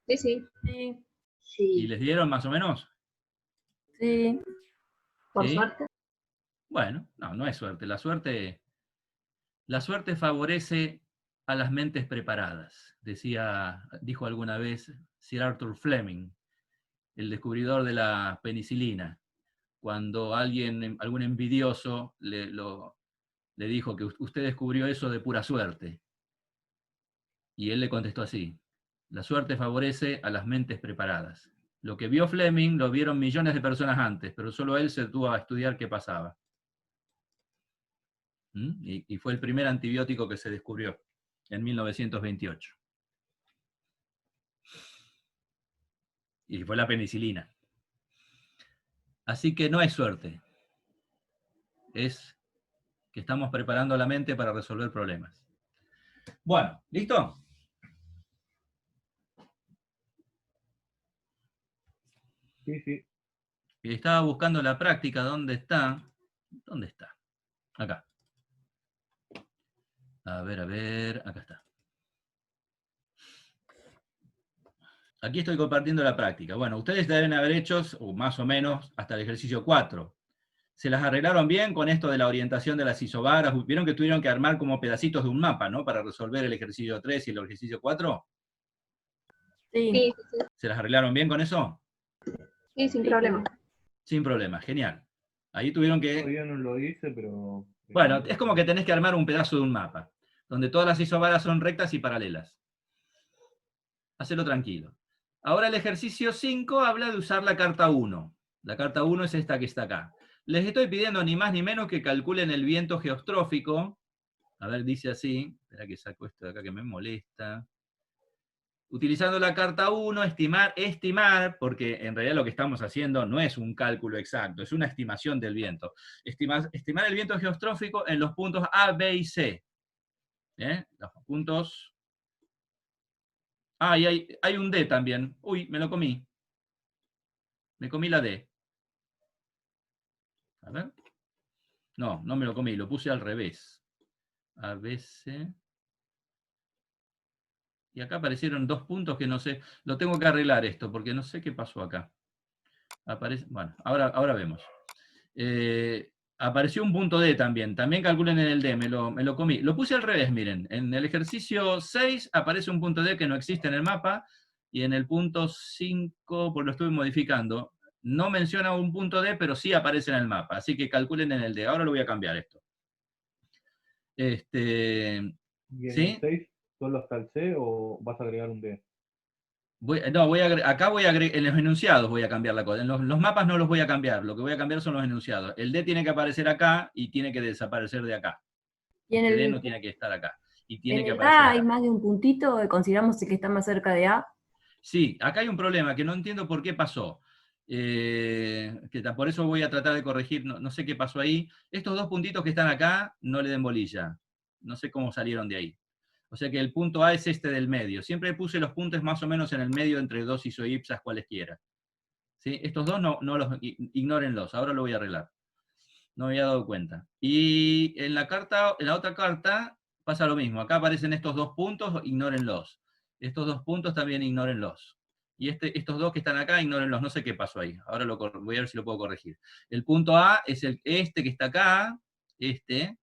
Sí, sí. Sí, ¿Y Sí. les dieron más o menos? sí. Por ¿Sí? suerte. Bueno, no es suerte. La suerte favorece a las mentes preparadas. Dijo alguna vez Sir Arthur Fleming, el descubridor de la penicilina, cuando algún envidioso le dijo que usted descubrió eso de pura suerte. Y él le contestó así: la suerte favorece a las mentes preparadas. Lo que vio Fleming lo vieron millones de personas antes, pero solo él se detuvo a estudiar qué pasaba. Y fue el primer antibiótico que se descubrió en 1928. Y fue la penicilina. Así que no es suerte. Es que estamos preparando la mente para resolver problemas. Bueno, ¿listo? Sí, sí. Y estaba buscando la práctica. ¿Dónde está? ¿Dónde está? Acá. A ver, acá está. Aquí estoy compartiendo la práctica. Bueno, ustedes deben haber hecho, o más o menos, hasta el ejercicio 4. ¿Se las arreglaron bien con esto de la orientación de las isobaras? ¿Vieron que tuvieron que armar como pedacitos de un mapa, ¿no? Para resolver el ejercicio 3 y el ejercicio 4. Sí. Sí, sí, ¿Se las arreglaron bien con eso? sí, sin problema. Sin problema, genial. Ahí tuvieron que... Todavía no lo hice, pero... Bueno, es como que tenés que armar un pedazo de un mapa, donde todas las isobaras son rectas y paralelas. Hacelo tranquilo. Ahora el ejercicio 5 habla de usar la carta 1. La carta 1 es esta que está acá. Les estoy pidiendo ni más ni menos que calculen el viento geostrófico. A ver, dice así. Espera que saco esto de acá que me molesta. Utilizando la carta 1, estimar, porque en realidad lo que estamos haciendo no es un cálculo exacto, es una estimación del viento. Estimar el viento geostrófico en los puntos A, B y C. Los puntos... Ah, y hay un D también. Uy, me lo comí. Me comí la D. A ver. No me lo comí, lo puse al revés. A, B, C... Y acá aparecieron 2 puntos que no sé, lo tengo que arreglar esto, porque no sé qué pasó acá. Bueno, ahora vemos. Apareció un punto D también calculen en el D, me lo comí. Lo puse al revés, miren. En el ejercicio 6 aparece un punto D que no existe en el mapa, y en el punto 5, pues lo estuve modificando, no menciona un punto D, pero sí aparece en el mapa, así que calculen en el D. Ahora lo voy a cambiar esto. ¿Y en ¿Sí? el 6 solo hasta el C o vas a agregar un D? Acá voy a agregar, en los enunciados voy a cambiar la cosa. En los mapas no los voy a cambiar, lo que voy a cambiar son los enunciados. El D tiene que aparecer acá y tiene que desaparecer de acá. Y en El D el, no tiene que estar acá. Y tiene en que el aparecer A hay acá. más de un puntito, consideramos el que está más cerca de A. Sí, acá hay un problema que no entiendo por qué pasó. Por eso voy a tratar de corregir, no sé qué pasó ahí. Estos 2 puntitos que están acá, no le den bolilla. No sé cómo salieron de ahí. O sea que el punto A es este del medio. Siempre puse los puntos más o menos en el medio entre 2 isoipsas cualesquiera. ¿Sí? Estos 2 no ignórenlos, ahora lo voy a arreglar. No me había dado cuenta. Y en la otra carta, pasa lo mismo. Acá aparecen estos dos puntos, ignórenlos. Estos dos puntos también ignórenlos. Y estos dos que están acá, ignórenlos. No sé qué pasó ahí. Ahora voy a ver si lo puedo corregir. El punto A es este que está acá, este.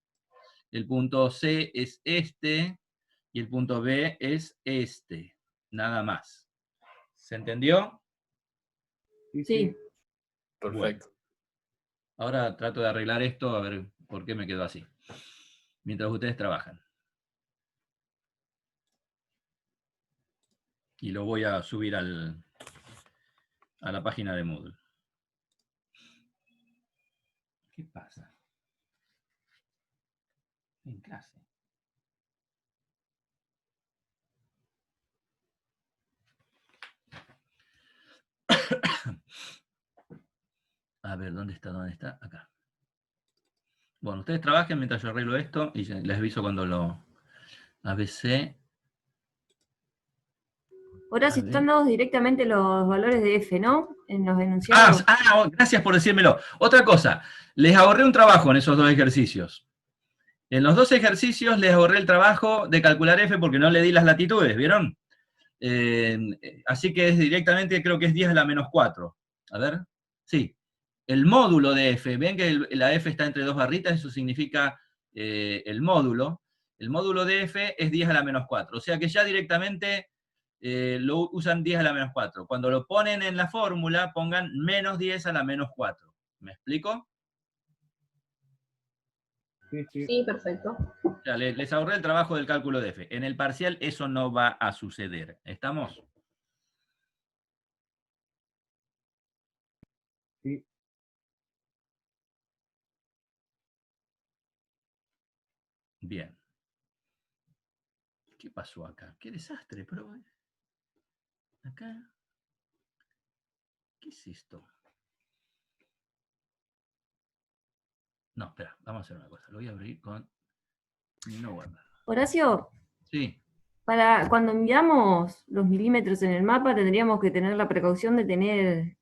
El punto C es este. Y el punto B es este. Nada más. ¿Se entendió? Sí. Perfecto. Ahora trato de arreglar esto, a ver por qué me quedó así. Mientras ustedes trabajan. Y lo voy a subir a la página de Moodle. ¿Qué pasa? En clase. A ver, ¿dónde está? ¿Dónde está? Acá. Bueno, ustedes trabajen mientras yo arreglo esto y les aviso cuando lo ABC. Ahora sí están dados directamente los valores de F, ¿no? En los enunciados. Gracias por decírmelo. Otra cosa, les ahorré un trabajo en esos dos ejercicios. En los dos ejercicios les ahorré el trabajo de calcular F porque no le di las latitudes, ¿vieron? Así que es directamente, creo que es 10 a la menos 4. A ver, sí. El módulo de F, ven que la F está entre dos barritas, eso significa el módulo. El módulo de F es 10 a la menos 4, o sea que ya directamente lo usan 10 a la menos 4. Cuando lo ponen en la fórmula, pongan menos 10 a la menos 4. ¿Me explico? Sí, perfecto. O sea, les ahorré el trabajo del cálculo de F. En el parcial eso no va a suceder. ¿Estamos? Sí. Bien. ¿Qué pasó acá? Qué desastre, pero... Acá... ¿Qué es esto? No, espera, vamos a hacer una cosa. Lo voy a abrir con... No guardar. Horacio, Sí. para cuando miramos los milímetros en el mapa, tendríamos que tener la precaución de tener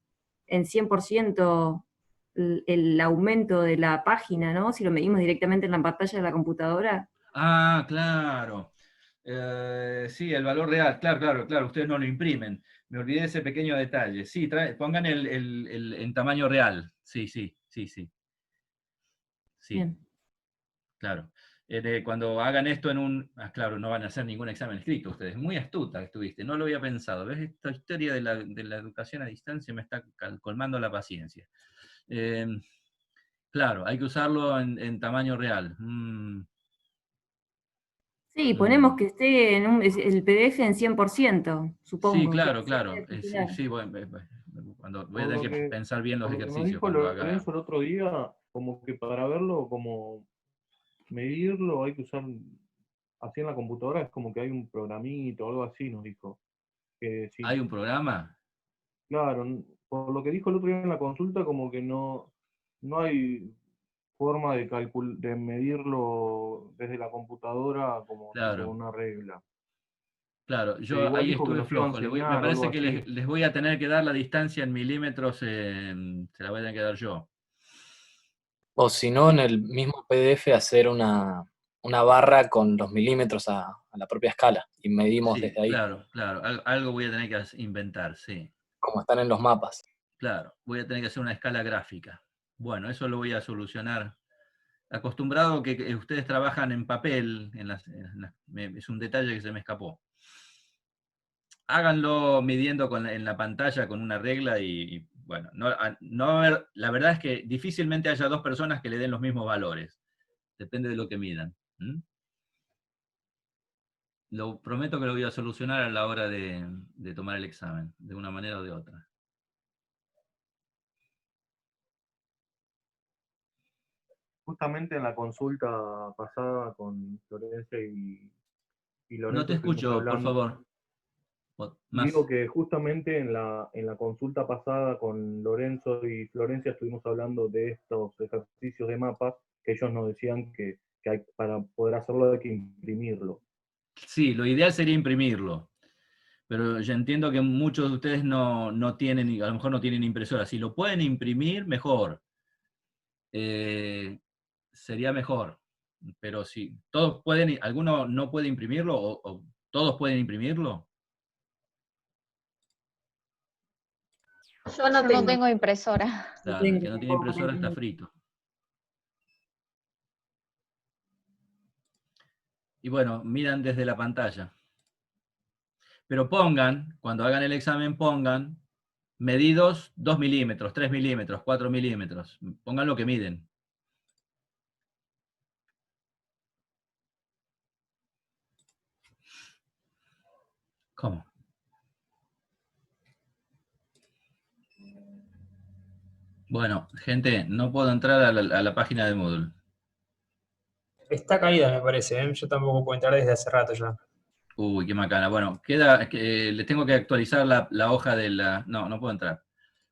en 100% el aumento de la página, ¿no? Si lo medimos directamente en la pantalla de la computadora. Ah, claro. Sí, el valor real. Claro. Ustedes no lo imprimen. Me olvidé de ese pequeño detalle. Sí, pongan en tamaño real. Sí. Sí, Bien. claro. Cuando hagan esto claro, no van a hacer ningún examen escrito ustedes. Muy astuta que estuviste, no lo había pensado. ¿Ves? Esta historia de la educación a distancia me está colmando la paciencia. Claro, hay que usarlo en tamaño real. Sí, ponemos que esté el PDF en 100%, supongo. Sí, claro. Sí, bueno, voy a tener que pensar bien los Por lo que ejercicios nos dijo cuando haga. Lorenzo el otro día, como que para verlo, como medirlo, hay que usar, así en la computadora, es como que hay un programito o algo así, nos dijo. Que sí, ¿Hay un programa? claro, por lo que dijo el otro día en la consulta, como que no hay forma de medirlo desde la computadora como Claro. tipo una regla. Claro, yo igual ahí dijo que estuve nos iba a flojo. Me enseñar o parece algo que así. les voy a tener que dar la distancia en milímetros, se la voy a tener que dar yo. O si no, en el mismo PDF hacer una barra con los milímetros a la propia escala y medimos Sí, desde ahí, claro. Algo voy a tener que inventar, sí. como están en los mapas. Claro, voy a tener que hacer una escala gráfica. Bueno, eso lo voy a solucionar. Acostumbrado que ustedes trabajan en papel, es un detalle que se me escapó. Háganlo midiendo en la pantalla con una regla y bueno, la verdad es que difícilmente haya dos personas que le den los mismos valores. Depende de lo que midan. Lo prometo que lo voy a solucionar a la hora de tomar el examen, de una manera o de otra. Justamente en la consulta pasada con Florencia y Lorenzo No te estuvimos escucho, por hablando. favor. Más. Digo que justamente en la consulta pasada con Lorenzo y Florencia estuvimos hablando de estos ejercicios de mapas que ellos nos decían que para poder hacerlo hay que imprimirlo. Sí, lo ideal sería imprimirlo. Pero yo entiendo que muchos de ustedes no tienen, a lo mejor no tienen impresora. Si lo pueden imprimir, mejor. Sería mejor. pero si todos pueden, ¿alguno no puede imprimirlo o todos pueden imprimirlo? Yo no Yo tengo. no tengo impresora. Claro, el que no tiene impresora está frito. Y bueno, miran desde la pantalla. Pero pongan, cuando hagan el examen, pongan medidos 2 milímetros, 3 milímetros, 4 milímetros. Pongan lo que miden. ¿Cómo? Bueno, gente, no puedo entrar a la página de Moodle. Está caída, me parece, ¿eh? Yo tampoco puedo entrar desde hace rato ya. Uy, qué macana. Bueno, queda que les tengo que actualizar la hoja de la... No, no puedo entrar.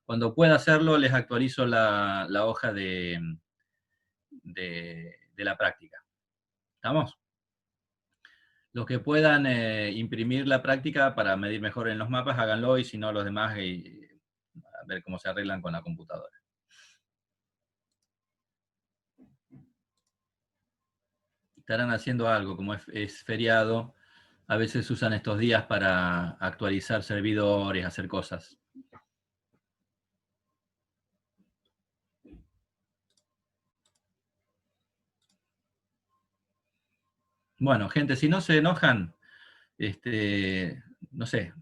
Cuando pueda hacerlo, les actualizo la hoja de la práctica. ¿Estamos? Los que puedan imprimir la práctica para medir mejor en los mapas, háganlo, y si no, los demás, a ver cómo se arreglan con la computadora. Estarán haciendo algo, como es feriado, a veces usan estos días para actualizar servidores, hacer cosas. Bueno, gente, si no se enojan, no sé,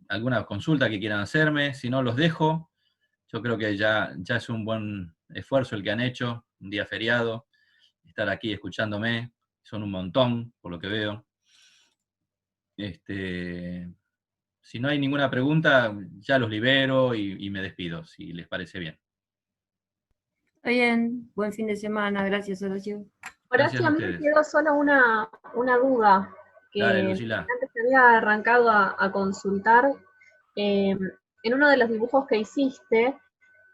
alguna consulta que quieran hacerme, si no los dejo. Yo creo que ya es un buen esfuerzo el que han hecho, un día feriado, estar aquí escuchándome, son un montón, por lo que veo. Si no hay ninguna pregunta, ya los libero y me despido, si les parece bien. Está bien, buen fin de semana, gracias Horacio. Horacio, a mí me quedó solo una duda que Dale, Lucila. antes te había arrancado a consultar. En uno de los dibujos que hiciste,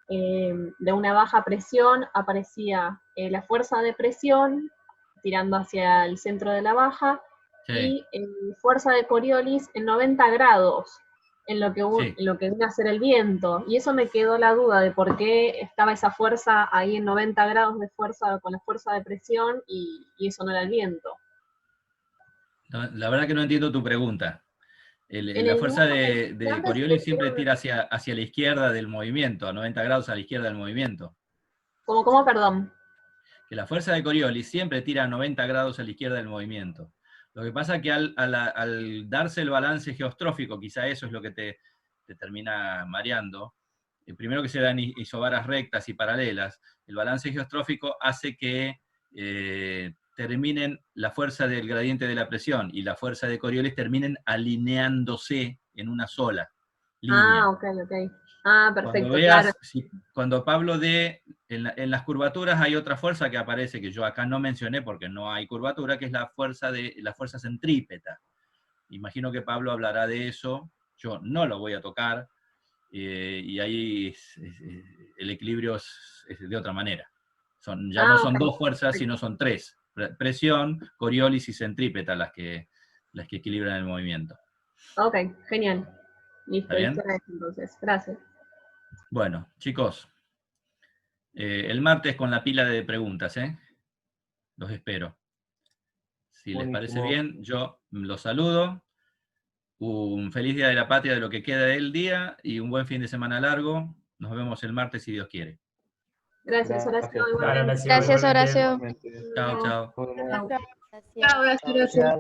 de una baja presión, aparecía la fuerza de presión tirando hacia el centro de la baja, Sí. y fuerza de Coriolis en 90 grados, en lo que viene a ser el viento. Y eso me quedó la duda de por qué estaba esa fuerza ahí en 90 grados de fuerza, con la fuerza de presión, y eso no era el viento. No, la verdad que no entiendo tu pregunta. En La el fuerza dibujo de antes Coriolis siempre pusieron- tira hacia la izquierda del movimiento, a 90 grados a la izquierda del movimiento. ¿Cómo, perdón? Que la fuerza de Coriolis siempre tira a 90 grados a la izquierda del movimiento. Lo que pasa es que al darse el balance geostrófico, quizá eso es lo que te termina mareando, primero que se dan isobaras rectas y paralelas, el balance geostrófico hace que terminen la fuerza del gradiente de la presión y la fuerza de Coriolis terminen alineándose en una sola línea. Ah, ok. Ah, perfecto, Cuando veas, claro. cuando Pablo dé, en las curvaturas hay otra fuerza que aparece, que yo acá no mencioné porque no hay curvatura, que es la fuerza centrípeta. Imagino que Pablo hablará de eso, yo no lo voy a tocar, y ahí el equilibrio es de otra manera. Ya no son dos fuerzas, sino son tres. Presión, Coriolis y centrípeta las que equilibran el movimiento. Ok, genial. Listo, ¿Está bien? listo entonces. Gracias. Bueno, chicos, el martes con la pila de preguntas, los espero. Si les parece bien, yo los saludo. Un feliz Día de la Patria de lo que queda del día y un buen fin de semana largo. Nos vemos el martes si Dios quiere. Gracias, Horacio. Gracias, Horacio. Chao, chao. Chao, Horacio.